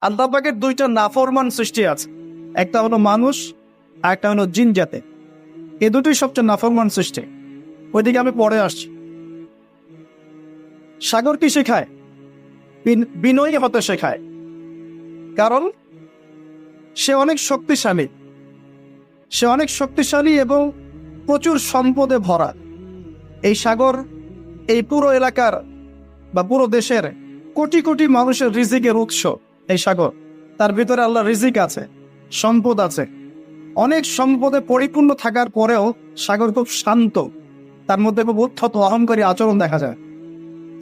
আল্লাহ পাকের দুইটা নাফরমান সৃষ্টি আছে, একটা হলো মানুষ আর একটা হলো জিন জাতে। এই দুটোই সবচেয়ে নাফরমান সৃষ্টি। ওইদিকে আমি পরে আসছি। সাগর কি শেখায়? বিনয়ী হতে শেখায়, কারণ সে অনেক শক্তিশালী, এবং প্রচুর সম্পদে ভরা। এই সাগর এই পুরো এলাকার বা পুরো দেশের কোটি কোটি মানুষের রিজিকের উৎস। এই সাগর, তার ভিতরে আল্লাহ রিজিক আছে, সম্পদ আছে। অনেক সম্পদে পরিপূর্ণ থাকার পরেও সাগর খুব শান্ত, তার মধ্যে খুব উদ্ধত অহংকারী আচরণ দেখা যায়।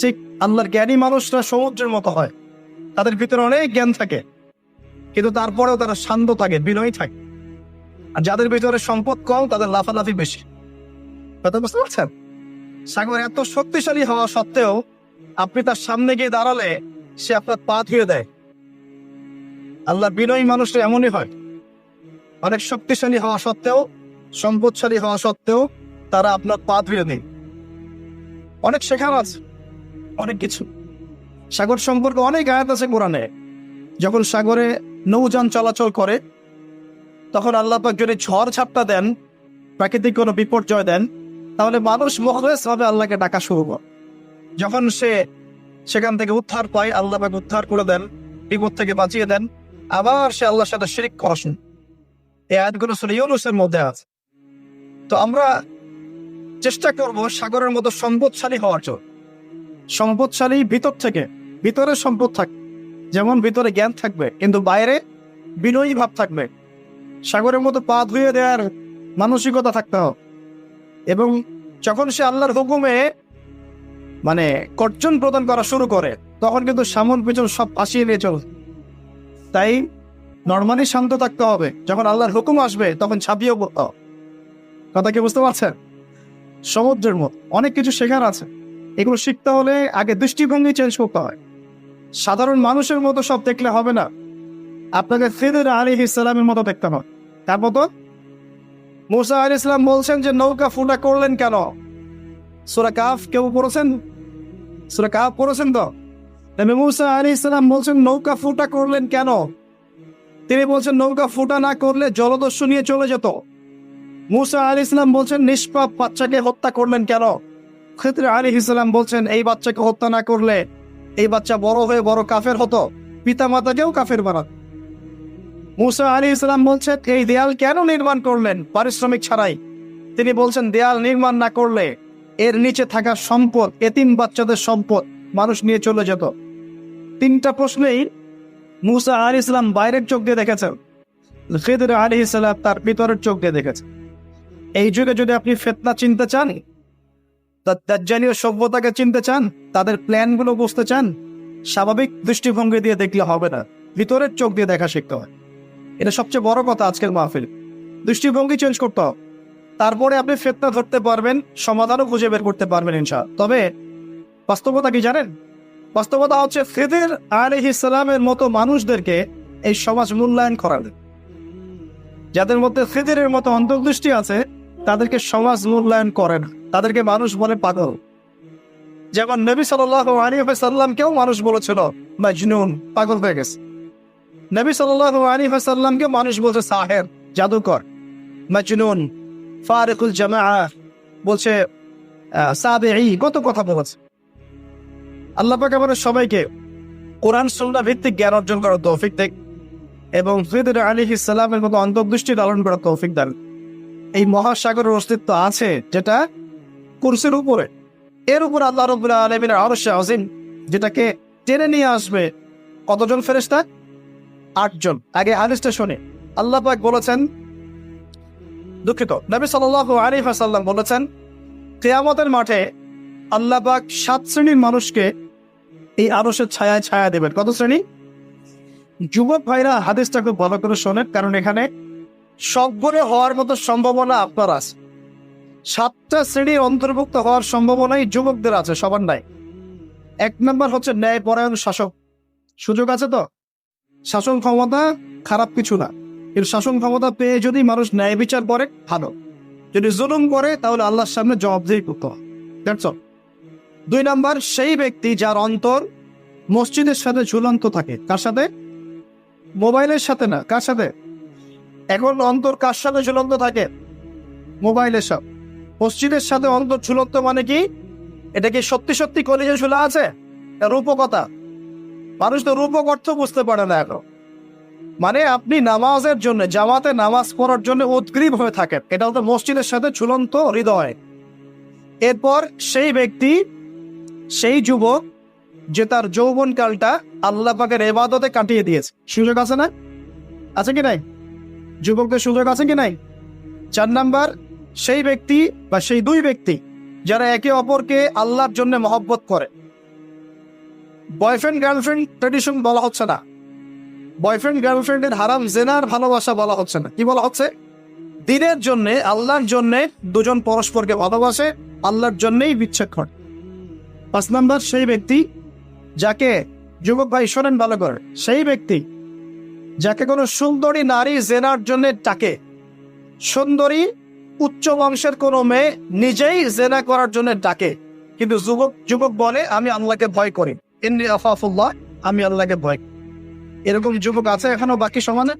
ঠিক আল্লাহর জ্ঞানী মানুষরা সমুদ্রের মতো হয়, তাদের ভিতরে অনেক জ্ঞান থাকে, কিন্তু তারপরেও তারা শান্ত থাকে, বিনয়ী থাকে। আর যাদের ভিতরে সম্পদ কম, তাদের লাফালাফি বেশি। কথা বুঝতে পারছেন? সাগর এত শক্তিশালী হওয়া সত্ত্বেও আপনি তার সামনে গিয়ে দাঁড়ালে সে আপনার পা ধুয়ে দেয়। আল্লাহ বিনয়ী মানুষরা এমনই হয়, অনেক শক্তিশালী হওয়া সত্ত্বেও, সম্পদশালী হওয়া সত্ত্বেও তারা আপনার পা ধুয়ে দেয়। অনেক শেখার আছে, অনেক কিছু। সাগর সম্পর্কে অনেক আয়াত আছে কোরআনে। যখন সাগরে নৌযান চলাচল করে, তখন আল্লাহ পাক যদি ঝড় ঝাপটা দেন, প্রাকৃতিক কোনো বিপর্যয় দেন, তাহলে মানুষ মুখলেস ভাবে আল্লাহকে ডাকা শুরু করে। যখন সে সেখান থেকে উদ্ধার পায়, আল্লাহ পাক উদ্ধার করে দেন, বিপদ থেকে বাঁচিয়ে দেন, আবার সে আল্লাহর সাথে শিরক করা শুরু। এই আয়াতগুলো সূরা ইউনূসের মধ্যে আছে। তো আমরা চেষ্টা করব সাগরের মতো সম্পদশালী হওয়ার জন্য। সম্পদশালী ভিতর থেকে, ভিতরে সম্পদ থাকবে, যেমন ভিতরে জ্ঞান থাকবে, কিন্তু বাইরে বিনয়ী ভাব থাকবে। সাগরের মতো পা ধুয়ে দেওয়ার মানসিকতা থাকতে হবে। এবং যখন সে আল্লাহর হুকুমে কর্জন প্রদান করা শুরু করে, তখন কিন্তু সামন পিছন সব ভাসিয়ে নিয়ে চলে। তাই নর্মালি শান্ত থাকতে হবে, যখন আল্লাহর হুকুম আসবে তখন ছাপিয়েও পড়তে হবে। কথা কি বুঝতে পারছেন? সমুদ্রের মতো অনেক কিছু শেখার আছে। এগুলো শিখতে হলে আগে দৃষ্টিভঙ্গি চেঞ্জ করতে হয়। সাধারণ মানুষের মতো সব দেখলে হবে না, আপনাকে খিদর আলাইহিস সালামের মতো দেখতে হবে। তার মতো মুসা আলাইহিস সালাম বলছেন যে নৌকা ফুটা করলেন কেন? সূরা কাহফ কেউ পড়েছেন? সূরা কাহফ পড়েছেন তো? নবী মুসা আলাইহিস সালাম বলছেন নৌকা ফুটা করলেন কেন? তিনি বলছেন নৌকা ফুটা না করলে জলদস্যু নিয়ে চলে যেত। মুসা আলাইহিস সালাম বলছেন নিষ্পাপ বাচ্চাকে হত্যা করলেন কেন? খিদর আলাইহিস সালাম বলছেন এই বাচ্চাকে হত্যা না করলে এই বাচ্চা বড় হয়ে বড় কাফের হতো, পিতা মাতাকেও কাফের বানাত। মুসা আলাইহিস সালাম বলছেন এই দেয়াল কেন নির্মাণ করলেন পারিশ্রমিক ছাড়াই? তিনি বলছেন দেয়াল নির্মাণ না করলে এর নিচে থাকা সম্পদ, এতিম বাচ্চাদের সম্পদ মানুষ নিয়ে চলে যেত। তিনটা প্রশ্নেই মুসা আলাইহিস সালাম বাইরের চোখ দিয়ে দেখেছেন, খিদর আলাইহিস সালাম তার ভিতরের চোখ দিয়ে দেখেছেন। এই যুগে যদি আপনি ফিতনা চিনতে চান, দাজ্জালীয় সভ্যতাকে চিনতে চান, তাদের প্ল্যানগুলো বুঝতে চান, স্বাভাবিক দৃষ্টিভঙ্গি দিয়ে দেখলে হবে না, ভিতরের চোখ দিয়ে দেখা শিখতে হয়। এটা সবচেয়ে বড় কথা আজকের মাহফিল। দৃষ্টিভঙ্গি চেঞ্জ করতে হবে, তারপরে আপনি ফিতনা ধরতে পারবেন, সমাধানও খুঁজে বের করতে পারবেন ইনশাআল্লাহ। তবে বাস্তবতা কি জানেন? বাস্তবতা হচ্ছে খিদর আলাইহিস সালামের মতো মানুষদেরকে এই সমাজ মূল্যায়ন করাবে। যাদের মধ্যে খিদরের মতো অন্তর্দৃষ্টি আছে তাদেরকে সমাজ মূল্যায়ন করে না, তাদেরকে মানুষ বলে পাগল। যেমন নবী সাল্লাল্লাহু আলাইহি ওয়াসাল্লামকেও মানুষ বলেছিল মাজনুন, পাগল হয়ে গেছে। নবী সাল্লাল্লাহু আলাইহি ওয়াসাল্লামকে মানুষ বলছে সাহের, জাদুকর, মাজনুন, ফারিকুল জামাআ, বলছে সাবিঈ, কত কথা বলেছে। আল্লাহ পাক আমাদের সবাইকে কোরআন সুন্নাহ ভিত্তিক জ্ঞান অর্জন করার তৌফিক দেন এবং খিদর আলাইহিস সালামের মতো অন্তর্দৃষ্টি লালন করার তৌফিক দেন। এই মহাসাগরের অস্তিত্ব আছে যেটা কুরসির উপরে, এর উপর আল্লাহ রাব্বুল আলামিনের আরশে আযীম, যেটাকে টেনে নিয়ে আসবে কতজন ফেরেশতা? 8 জন। আগে হাদিসটা শুনে। আল্লাহ পাক বলেছেন, দুঃখিত, নবী সাল্লাল্লাহু আলাইহি ওয়াসাল্লাম বলেছেন কিয়ামতের মাঠে আল্লাহ পাক 7 শ্রেণীর মানুষকে এই আরশের ছায়ায় ছায়া দেবেন। কত শ্রেণী? যুবক ভাইরা হাদিসটা খুব ভালো করে শোনেন, কারণ এখানে সবগুলো হওয়ার মতো সম্ভাবনা আপনার আছে। 7টা শ্রেণীর অন্তর্ভুক্ত হওয়ার সম্ভাবনাই যুবকদের আছে, সবার নাই। 1 নম্বর হচ্ছে ন্যায়পরায়ণ শাসক। সুযোগ আছে তো? শাসন ক্ষমতা খারাপ কিছু না, কিন্তু শাসন ক্ষমতা পেয়ে যদি মানুষ ন্যায় বিচার করে ভালো, যদি জুলুম করে তাহলে আল্লাহর সামনে জবাবদিহি করতে হয়। That's all. 2 নম্বর সেই ব্যক্তি যার অন্তর মসজিদের সাথে ঝুলন্ত থাকে। কার সাথে? মোবাইলের সাথে না, কার সাথে? এখন অন্তর কার সাথে ঝুলন্ত থাকে? মোবাইলের সাথে। মসজিদের সাথে অন্তর ঝুলন্ত মানে কি? এটা কি সত্যি সত্যি কলেজে ঝুলা আছে? রূপকথা। মানুষ তো রূপক অর্থ বুঝতে পারে না এখন। মানে আপনি নামাজের জন্য, জামাতে নামাজ পড়ার জন্য উদ্গ্রীব হয়ে থাকেন, এটা হলো মসজিদের সাথে ঝুলন্ত হৃদয়। এরপর সেই ব্যক্তি, সেই যুবক যে তার যৌবনকালটা আল্লাহ পাকের ইবাদতে কাটিয়ে দিয়েছে, সুযোগ আছে না? আছে কি নাই? যুবকদের সুযোগ আছে কি নাই? 4 নাম্বার, সেই ব্যক্তি বা সেই দুই ব্যক্তি যারা একে অপরকে আল্লাহর জন্য মহব্বত করে। বয়ফ্রেন্ড গার্লফ্রেন্ড ট্রেডিশন বলা হচ্ছে না, বয়ফ্রেন্ড গার্লফ্রেন্ডের হারাম জেনার ভালোবাসা বলা হচ্ছে না। কি বলা হচ্ছে? দিনের জন্যে, আল্লাহর জন্যে দুজন পরস্পরকে ভালোবাসে, আল্লাহর জন্যেই বিচ্ছেদ করে। 5 নাম্বার, সেই ব্যক্তি যাকে, যুবক ভাই শোনেন ভালো করে, সেই ব্যক্তি যাকে কোনো সুন্দরী নারী জেনার জন্য ডাকে, সুন্দরী উচ্চ বংশের কোনো মেয়ে নিজেই জেনা করার জন্য ডাকে, কিন্তু যুবক বলে আমি আল্লাহকে ভয় করি, ইন্নী আখাফুল্লাহ, আমি আল্লাহকে ভয়। এরকম যুবক আছে এখনো বাকি সমানে?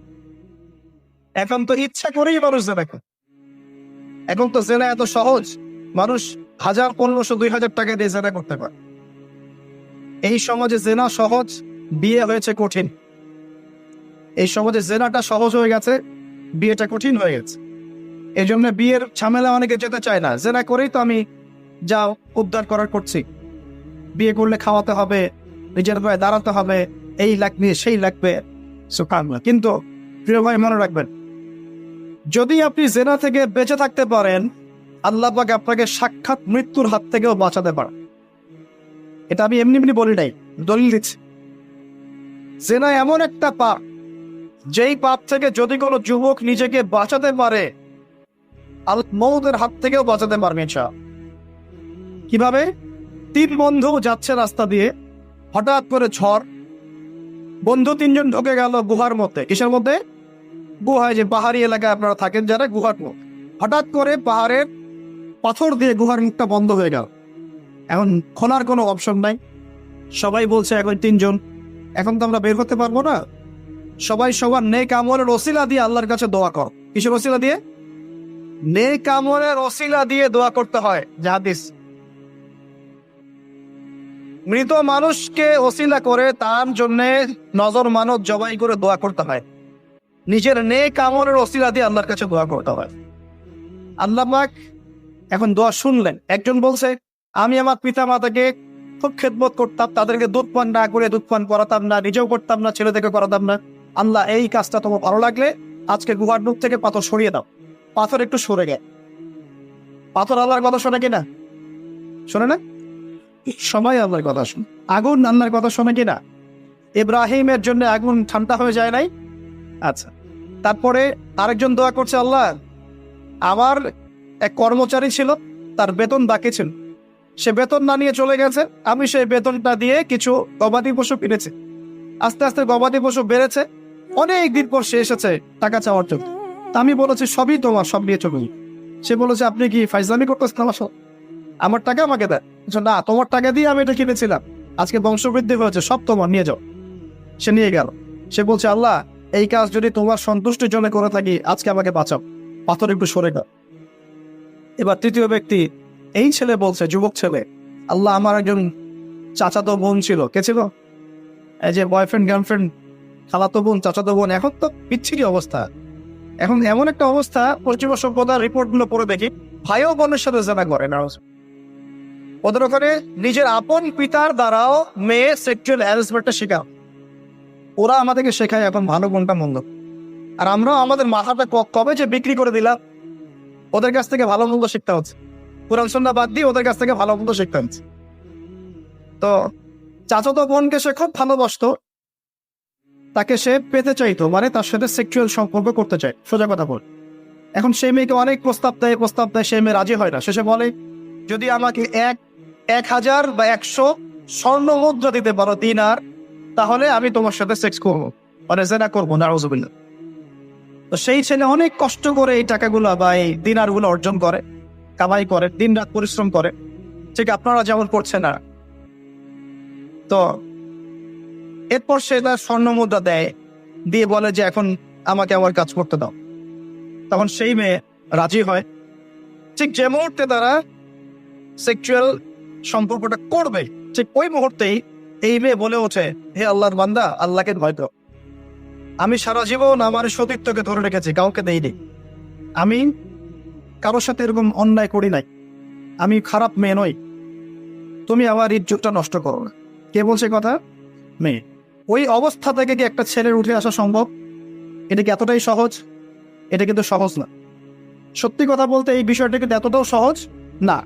এখন তো ইচ্ছা করেই মানুষ জেনা করে। এখন তো জেনা এত সহজ, মানুষ 1000, 1500, 2000 টাকা দিয়ে জেনা করতে পারে। এই সমাজে জেনা সহজ, বিয়ে হয়েছে কঠিন। এই সমাজে জেনাটা সহজ হয়ে গেছে, বিয়েটা কঠিন হয়ে গেছে। এই জন্য বিয়ের ঝামেলা অনেকে যেতে চায় না। জেনা করেই তো আমি যা উদ্ধার করার করছি। বিয়ে করলে খাওয়াতে হবে, নিজের পায়ে দাঁড়াতে হবে, এই লাগবে সেই লাগবে, সুবহানাল্লাহ। কিন্তু প্রিয় ভাই মনে রাখবেন, যদি আপনি জেনা থেকে বেঁচে থাকতে পারেন, আল্লাহ পাক আপনাকে সাক্ষাৎ মৃত্যুর হাত থেকেও বাঁচাতে পারেন। এটা আমি এমনি এমনি বলি নাই, দলিল দিচ্ছি। জেনা এমন একটা পাপ, যেই পাপ থেকে যদি কোনো যুবক নিজেকে বাঁচাতে পারে, আল মউতের হাত থেকেও বাঁচাতে পারবে ইনশাআল্লাহ। কিভাবে? 3 বন্ধু যাচ্ছে রাস্তা দিয়ে, হঠাৎ করে ঝড়, বন্ধু 3 জন ঢুকে গেল গুহার মধ্যে। কিসের মধ্যে? গুহায়, যে পাহাড়ি এলাকায় আপনারা থাকেন যারা, গুহার মধ্যে। হঠাৎ করে পাহাড়ের পাথর দিয়ে গুহার মুখটা বন্ধ হয়ে গেল। এখন খোলার কোনো অপশন নাই। সবাই বলছে এখন 3 জন, এখন তো আমরা বের করতে পারবো না। সবাই সবার নেক আমলের ওসিলা দিয়ে আল্লাহর কাছে দোয়া কর। কিসের ওসিলা দিয়ে? নেক আমলের ওসিলা দিয়ে দোয়া করতে হয়। হাদিস, মৃত মানুষকে ওসিলা করে তার জন্য নজর মানত জবাই করে দোয়া করতে হয়। নিজের নেক আমলের ওসিলা দিয়ে আল্লাহর কাছে দোয়া করতে হয়। আল্লাহ পাক এখন দোয়া শুনলেন। একজন বলছে, আমি আমার পিতা মাতাকে খুব খেদমত করতাম, তাদেরকে দুধ পান না করে দুধ পান করাতাম না, নিজেও করতাম না, ছেলেদেরকে করাতাম না। আল্লাহ, এই কাজটা তোমার ভালো লাগলে আজকে গুহার মুখ থেকে পাথর সরিয়ে দাও। পাথর একটু সরে গে। পাথর আল্লাহর কথা শোনে কিনা? শোনে না? সবাই আল্লাহর কথা শোনে। আগুন আল্লাহর কথা শোনে কিনা? ইব্রাহিমের জন্য আগুন ঠান্ডা হয়ে যায় নাই? আচ্ছা, তারপরে আরেকজন দোয়া করছে, আল্লাহ, আমার এক কর্মচারী ছিল, তার বেতন বাকি ছিল, সে বেতন না নিয়ে চলে গেছে, আমি সেই বেতনটা দিয়ে কিছু গবাদি পশু কিনেছি। আস্তে আস্তে গবাদি পশু বেড়েছে, অনেক দিন পর সে এসেছে টাকা চাওয়ার জন্য। আমি বলেছি সবই তোমার, সব নিয়ে চলুন। সে বলেছে, আপনি কি ফাইজলামি করতেছেন আমার সাথে? আমার টাকা আমাকে দেয়। না, তোমার টাকা দিয়ে আমি এটা কিনেছিলাম, আজকে বংশবৃদ্ধি হয়েছে, সব তোমার, নিয়ে যাও। সে নিয়ে গেল। সে বলছে, আল্লাহ, এই কাজ যদি তোমার সন্তুষ্টির জন্য করে থাকি, আজকে আমাকে বাঁচাও, পাথর একটু সরে গেল। এবার তৃতীয় ব্যক্তি, এই ছেলে বলছে, যুবক ছেলে, আল্লাহ, আমার একজন চাচাতো বোন ছিল। কে ছিল? এই যে বয়ফ্রেন্ড গার্লফ্রেন্ড, খালাতো বোন, চাচাতো বোন। এখন তো বিচ্ছিরি অবস্থা। এখন এমন একটা অবস্থা, পশ্চিমা সভ্যতার রিপোর্টগুলো পড়ে দেখি, ভাইও বোনের সাথে জেনা করে না। ওদের ওখানে নিজের আপন পিতার দ্বারাও মেয়ে সেক্সুয়াল হ্যারাসমেন্টটা শেখাও। ওরা আমাদেরকে শেখায় এখন ভালো কোনটা মন্দ, আর আমরা আমাদের মাথাটা কবে যে বিক্রি করে দিলাম। ওদের কাছ থেকে ভালো মন্দ শিখতে হচ্ছে, কোরআন সুন্নাহ বাদ দিয়ে ওদের কাছ থেকে ভালো মন্দ শিখতে হচ্ছে। তো চাচাতো বোনকে সে খুব ভালোবাসতো, তাকে সে পেতে চাইতো, মানে তার সাথে সেক্সুয়াল সম্পর্ক করতে চায়, সোজা কথা বল। এখন সেই মেয়েকে অনেক প্রস্তাব দেয়, সে মেয়ে রাজি হয় না। শেষে বলে, যদি আমাকে 1000 বা 100 স্বর্ণ মুদ্রা দিতে পারো, দিনার, তাহলে আমি তোমার সাথে সেক্স করবো, মানে জেনা করবো। নাউযুবিল্লাহ। তো সেই ছেলে অনেক কষ্ট করে এই টাকাগুলো বা এই দিনারগুলো অর্জন করে, কামাই করে, দিন রাত পরিশ্রম করে, ঠিক আপনারা যেমন করছেন না। তো এরপর সে তার স্বর্ণ মুদ্রা দেয়, দিয়ে বলে যে এখন আমাকে আমার কাজ করতে দাও। তখন সেই মেয়ে রাজি হয়। ঠিক যে মুহূর্তে তারা সেক্সুয়াল সম্পর্কটা করবে, ঠিক ওই মুহূর্তেই এই মেয়ে বলে ওঠে, হে আল্লাহর বান্দা, আল্লাহকে ভয় দাও। আমি সারা জীবন আমার সতীত্বকে ধরে রেখেছি, কাউকে দেইনি। আমি কারোর সাথে এরকম অন্যায় করি নাই। আমি খারাপ মেয়ে নই। তুমি আমার ইজ্জতটা নষ্ট করো না। কে বলছে কথা? মেয়ে। ওই অবস্থা থেকে কি একটা ছেলের উঠে আসা সম্ভব? এটা কি এতটাই সহজ? এটা কিন্তু সহজ না। সত্যি কথা বলতে এই বিষয়টা কিন্তু এতটাও সহজ না।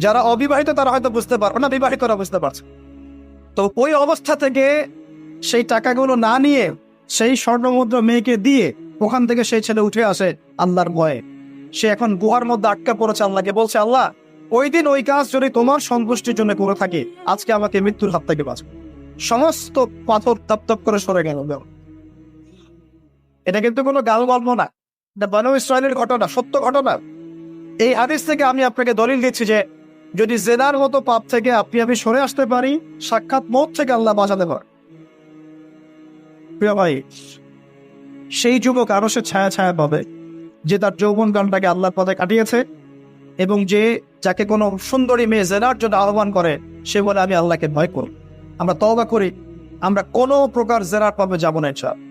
যারা অবিবাহিত তারা হয়তো বুঝতে পারবে না, বিবাহিতরা বুঝতে পারছে। তো ওই অবস্থা থেকে সেই টাকাগুলো না নিয়ে সেই স্বর্ণমুদ্রা মেয়েকে দিয়ে ওখান থেকে সেই ছেলে উঠে আসে আল্লাহর ভয়ে। সে এখন গুহার মধ্যে আটকা পড়েছে, আল্লাহকে বলছে, আল্লাহ ওই দিন ওই কাজ যদি তোমার সন্তুষ্টির জন্য করে থাকি, আজকে আমাকে মৃত্যুর হাত থেকে বাঁচো। সমস্ত পাথর তপ করে সরে গেল। এটা কিন্তু কোনো গাল গল্প না, এটা বনু ইসরাইলের ঘটনা, সত্য ঘটনা। এই হাদিস থেকে আমি আপনাকে দলিল দিচ্ছি যে যদি জেনার মতো পাপ থেকে আমি সরে আসতে পারি, সাক্ষাৎ মওত থেকে আল্লাহ বাঁচাতে পারে। প্রিয় ভাই, সেই যুবক আরো সে ছায়া ছায়া পাবে যে তার যৌবন কালটাকে আল্লাহর পথে কাটিয়েছে, এবং যে যাকে কোনো সুন্দরী মেয়ে জেনার জন্য আহ্বান করে সে বলে আমি আল্লাহকে ভয় করি। আমরা তওবা করি, আমরা কোনো প্রকার জেনার পাবে যাব না। ইনশাআল্লাহ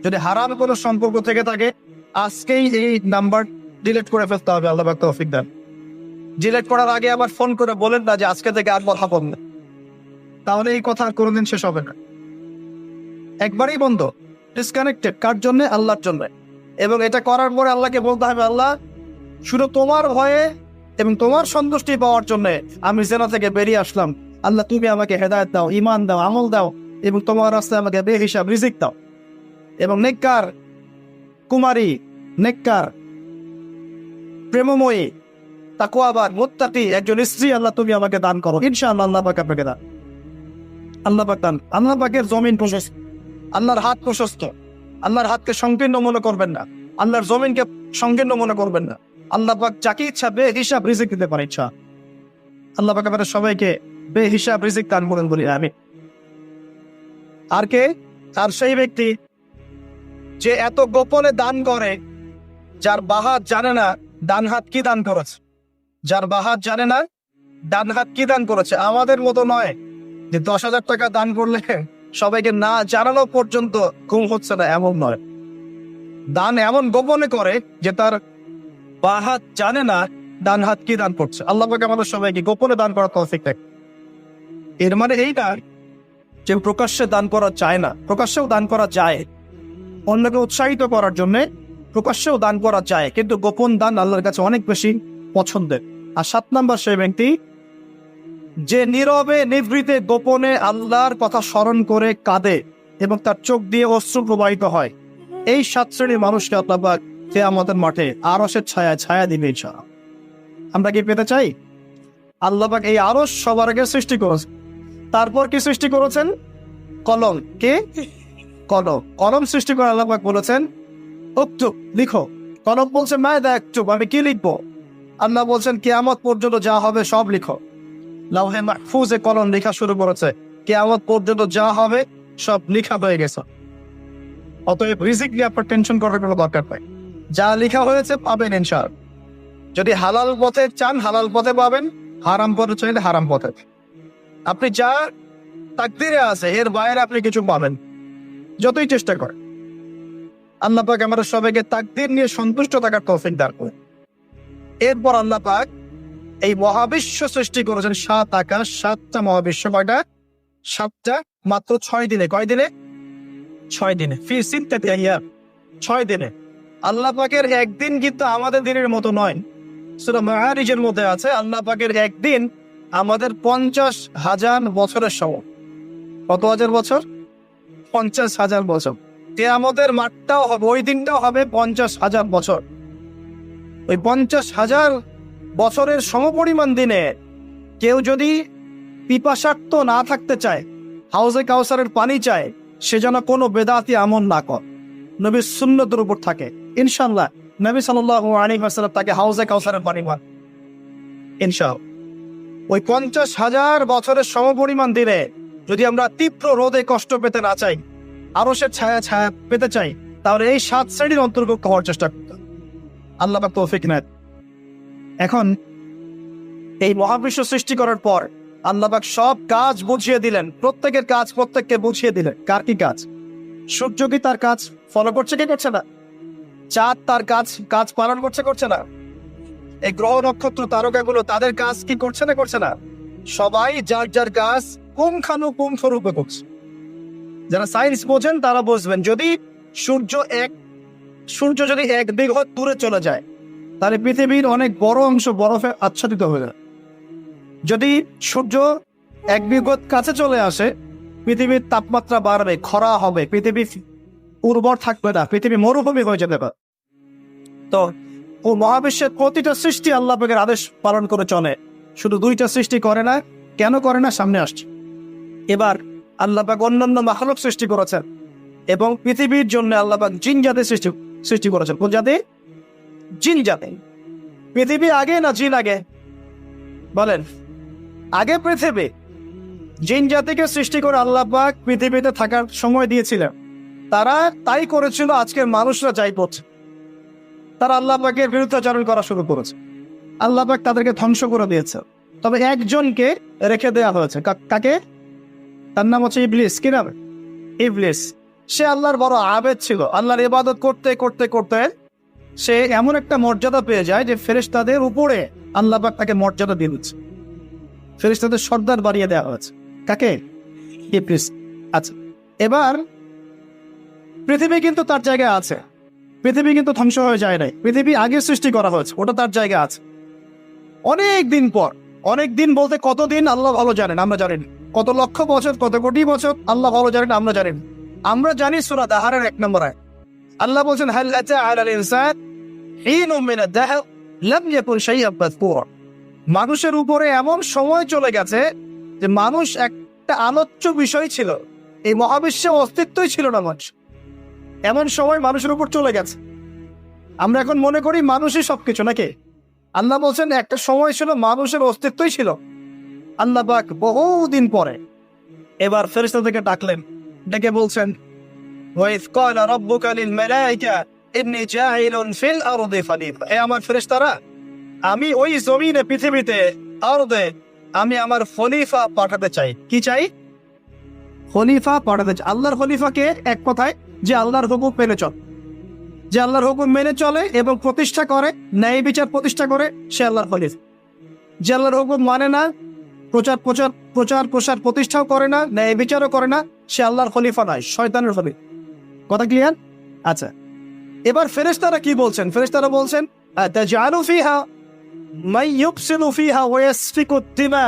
যদি হারাম কোনো সম্পর্ক থেকে থাকে, আজকেই এই নাম্বার ডিলিট করে ফেলতে হবে। আল্লাহ পাক তৌফিক দেন। ডিলিট করার আগে আবার ফোন করে বলেন না যে আজকে থেকে আর কথা বলবেন, তাহলে এই কথা আর কোনোদিন শেষ হবে না। একবারই বন্ধ, ডিসকানেক্টেড। কার জন্য? আল্লাহর জন্য। এবং এটা করার পরে আল্লাহকে বলতে হবে, আল্লাহ শুধু তোমার ভয়ে এবং তোমার সন্তুষ্টি পাওয়ার জন্য আমি জেনা থেকে বেরিয়ে আসলাম। আল্লাহ তুমি আমাকে হেদায়েত দাও, ঈমান দাও, আমল দাও, এবং তোমার রাস্তায় আমাকে বেহিসাব রিজিক দাও। এবং নেককার কুমারী, নেককার প্রেমময়ী, তাকওয়াবান, মুত্তাকি একজন স্ত্রী আল্লাহ তুমি আমাকে দান করো। ইনশাআল্লাহ আল্লাহ পাক আপনাকে দান। আল্লাহ পাক দান। আল্লাহ পাকের জমিন প্রশস্ত, আল্লাহর হাত প্রশস্ত। আল্লাহর হাতকে সংকীর্ণ মনে করবেন না, আল্লাহর জমিনকে সংকীর্ণ মনে করবেন না। আল্লাহ পাক যাকে ইচ্ছা বেহিসাব রিজিক দিতে পারে। ইচ্ছা আল্লাহ পাক আমাদের সবাইকে বেহিসাব রিজিক দান করেন বলি আমি। আর কে? আর সেই ব্যক্তি যে এত গোপনে দান করে, যার বাহাত জানে না ডান হাত কি দান করেছে। যার বাহাত জানে না ডান হাত কি দান করেছে। আমাদের মতো নয় যে 10,000 টাকা দান করলে সবাইকে না জানানো পর্যন্ত ঘুম হচ্ছে না, এমন নয়। দান এমন গোপনে করে যে তার বাহাত জানে না ডান হাত কি দান করছে। আল্লাহ পাক আমাদের সবাইকে গোপনে দান করার তৌফিক দেন। এর মানে এই না যে প্রকাশ্যে দান করা যায় না, প্রকাশ্যেও দান করা যায়। অন্যকে উৎসাহিত করার জন্য প্রকাশ্যেও দান করা যায়, কিন্তু গোপন দান আল্লাহর কাছে অনেক বেশি পছন্দের। আর 7 নাম্বার সেই ব্যক্তি যে নীরবে নিভৃতে গোপনে আল্লাহর কথা স্মরণ করে কাঁদে এবং তার চোখ দিয়ে অশ্রু প্রবাহিত হয়। এই 7 শ্রেণীর মানুষকে আল্লাহ পাক কিয়ামতের মাঠে আরশের ছায়া ছায়া দিবে ইনশাআল্লাহ। আমরা কি পেতে চাই? আল্লাহ পাক এই আরশ সবার আগে সৃষ্টি করেছেন। তারপর কি সৃষ্টি করেছেন? কলম। কে? কলম। কলম সৃষ্টি করে আল্লাহ পাক বলেছেন উক্তুব, লিখো। কলম বলছে মায়দা একটুব, আমি কি লিখবো? আল্লাহ বলছেন কিয়ামত পর্যন্ত যা হবে সব লিখো। লাউহে মাহফুজে কলম লেখা শুরু করেছে, কিয়ামত পর্যন্ত যা হবে সব লেখা হয়ে গেছে। অতএব রিজিক নিয়ে আপনার টেনশন করার কোনো দরকার নাই। যা লেখা হয়েছে পাবেন ইনশাআল্লাহ। যদি হালাল পথে চান হালাল পথে পাবেন, হারাম পথে চাইলে হারাম পথে। আপনি যা তাকদিরে আছে এর বাইরে আপনি কিছু পাবেন, যতই চেষ্টা করেন। আল্লাহ পাক আমাদের সবাইকে তাকদির নিয়ে সন্তুষ্ট থাকার তৌফিক দান করেন। এরপর আল্লাহ পাক এই মহাবিশ্ব সৃষ্টি করেছেন 7 আকাশ, 7টা মহাবিশ্ব। কয়টা? 7টা, মাত্র 6 দিনে। কয় দিনে? 6 দিনে। ফি সিত্তাতি আইয়াম, 6 দিনে। আল্লাহ পাকের একদিন কিন্তু আমাদের দিনের মতো নয়। সূরা মাআরিজের মধ্যে আছে আল্লাহ পাকের একদিন আমাদের 50,000 বছরের সমান। কত হাজার বছর? 50,000 বছর। কিয়ামতের মাঠটাও হবে, ওই দিনটাও হবে 50,000 বছর। ওই 50,000 বছরের সমপরিমাণ দিনে কেউ যদি পিপাসার্ত না থাকতে চায়, হাউজে কাউসারের পানি চায়, সে যেন কোনো বেদাতি আমল না করে, নবীর সুন্নতের উপর থাকে। ইনশাআল্লাহ নবী সাল্লাল্লাহু আলাইহি ওয়াসাল্লাম তাকে হাউজে কাউসারের পানি পান ইনশাআল্লাহ। ওই 50,000 বছরের সমপরিমাণ দিনে যদি আমরা তীব্র রোদে কষ্ট পেতে না চাই, আরো সে ছায়া ছায়া পেতে চাই, তাহলে এই 7 শ্রেণীর অন্তর্ভুক্ত হওয়ার চেষ্টা করতে হবে। আল্লাহ পাক তৌফিক নেন। এখন এই মহাবিশ্ব সৃষ্টি করার পর আল্লাহ পাক সব কাজ বুঝিয়ে দিলেন, প্রত্যেকের কাজ প্রত্যেককে বুঝিয়ে দিলেন। কার কি কাজ? সূর্য কি তার কাজ ফলো করছে কি করছে না? চাঁদ তার কাজ পালন করছে না? এই গ্রহ নক্ষত্র তারকাগুলো তাদের কাজ কি করছে না করছে না? সবাই যার যার কাজ পুঙ্খানুপুঙ্খরূপে করছে। যারা সায়েন্স বোঝেন তারা বুঝবেন, যদি সূর্য যদি 1 বিঘত দূরে চলে যায়, তাহলে পৃথিবীর অনেক বড় অংশ বরফে আচ্ছাদিত হয়ে যায়। যদি সূর্য 1 বিঘত কাছে চলে আসে, পৃথিবীর তাপমাত্রা বাড়বে, খরা হবে, পৃথিবী উর্বর থাকবে না, পৃথিবী মরুভূমি হয়ে যেতে পারে। তো ও মহাবিশ্বের প্রতিটা সৃষ্টি আল্লাহ পাকের আদেশ পালন করে চলে, শুধু 2টা সৃষ্টি করে না। কেন করে না সামনে আসছে। এবার আল্লাহ পাক অন্যান্য মাখলুক সৃষ্টি করেছেন, এবং পৃথিবীর জন্য আল্লাহ পাক জিন জাতি সৃষ্টি করেছেন। কোন জাতি? জিন জাতি। পৃথিবী আগে না জিন আগে? বলেন, আগে পৃথিবী। জিন জাতিকে সৃষ্টি করে আল্লাহ পাক পৃথিবীতে থাকার সময় দিয়েছিলেন। তারা তাই করেছিল, আজকের মানুষরা যাই করছে। তারা আল্লাহ পাকের বিরুদ্ধাচরণ করা শুরু করেছে, আল্লাহ পাক তাদেরকে ধ্বংস করে দিয়েছে। তবে একজনকে রেখে দেওয়া হয়েছে। কাকে? তার নাম হচ্ছে ইবলিস। কি নাম? ইবলিস। সে আল্লাহর বড় আবেদ ছিল। আল্লাহর ইবাদত করতে করতে করতে সে এমন একটা মর্যাদা পেয়ে যায় যে ফেরেশতাদের উপরে আল্লাহ পাক তাকে মর্যাদা দিয়ে দিচ্ছে। ফেরেশতাদের সর্দার বাড়িয়ে দেওয়া হয়েছে। কাকে? ইবলিস। আচ্ছা, এবার পৃথিবী কিন্তু তার জায়গায় আছে। পৃথিবী কিন্তু ধ্বংস হয়ে যায় নাই। পৃথিবী আগে সৃষ্টি করা হয়েছে, ওটা তার জায়গায় আছে। অনেক দিন পর, অনেক দিন বলতে কতদিন আল্লাহ ভালো জানেন, আমরা জানি না। কত লক্ষ বছর, কত কোটি বছর আল্লাহ ভালো জানেন, আমরা জানি না। আমরা জানি সূরা দাহরের 1 নম্বর আয়াত আল্লাহ বলছেন, হাল আতা আলাল ইনসান হিনুম মিনাদ দাহর লাম ইয়াকুন শাইআন মাযকুরা। মানুষের উপরে এমন সময় চলে গেছে যে মানুষ একটা আলোচ্য বিষয় ছিল, এই মহাবিশ্বে অস্তিত্বই ছিল না মানুষ। এমন সময় মানুষের উপর চলে গেছে। আমরা এখন মনে করি মানুষই সবকিছু, নাকি? আল্লাহ বলছেন একটা সময় ছিল মানুষের অস্তিত্বই ছিল। আল্লাহ পাক বহুদিন পরে এবার ফেরেশতাদেরকে ডাকলেন, ডেকে বলছেন, ওয়াইজ ক্বালা রাব্বুকা লিল মালাইকা ইন্নী জাইলুন ফিল আরদি খলিফা। এ আমার ফেরেশতারা, আমি ওই জমিনে, পৃথিবীতে, আরদে আমি আমার খলিফা পাঠাতে চাই। কি চাই? খলিফা পাঠাতে চাই। আল্লাহর খলিফাকে এক কথায় যে আল্লাহর হুকুম মেনে চলে, যে আল্লাহর হুকুম মেনে চলে এবং প্রতিষ্ঠা করে, ন্যায় বিচার প্রতিষ্ঠা করে, সে আল্লাহর খলিফা। যে আল্লাহর হুকুম মানে না, প্রচার প্রসার প্রতিষ্ঠাও করে না, ন্যায় বিচারও করে না, সে আল্লাহর খলিফা নয়, শয়তানের খলিফা। কথা ক্লিয়ার? আচ্ছা, এবার ফেরেশতারা কি বলছেন? ফেরেশতারা বলছেন, আতাজআলু ফিহা মান ইউফসিদু ফিহা ওয়া ইয়াসফিকু দিমা।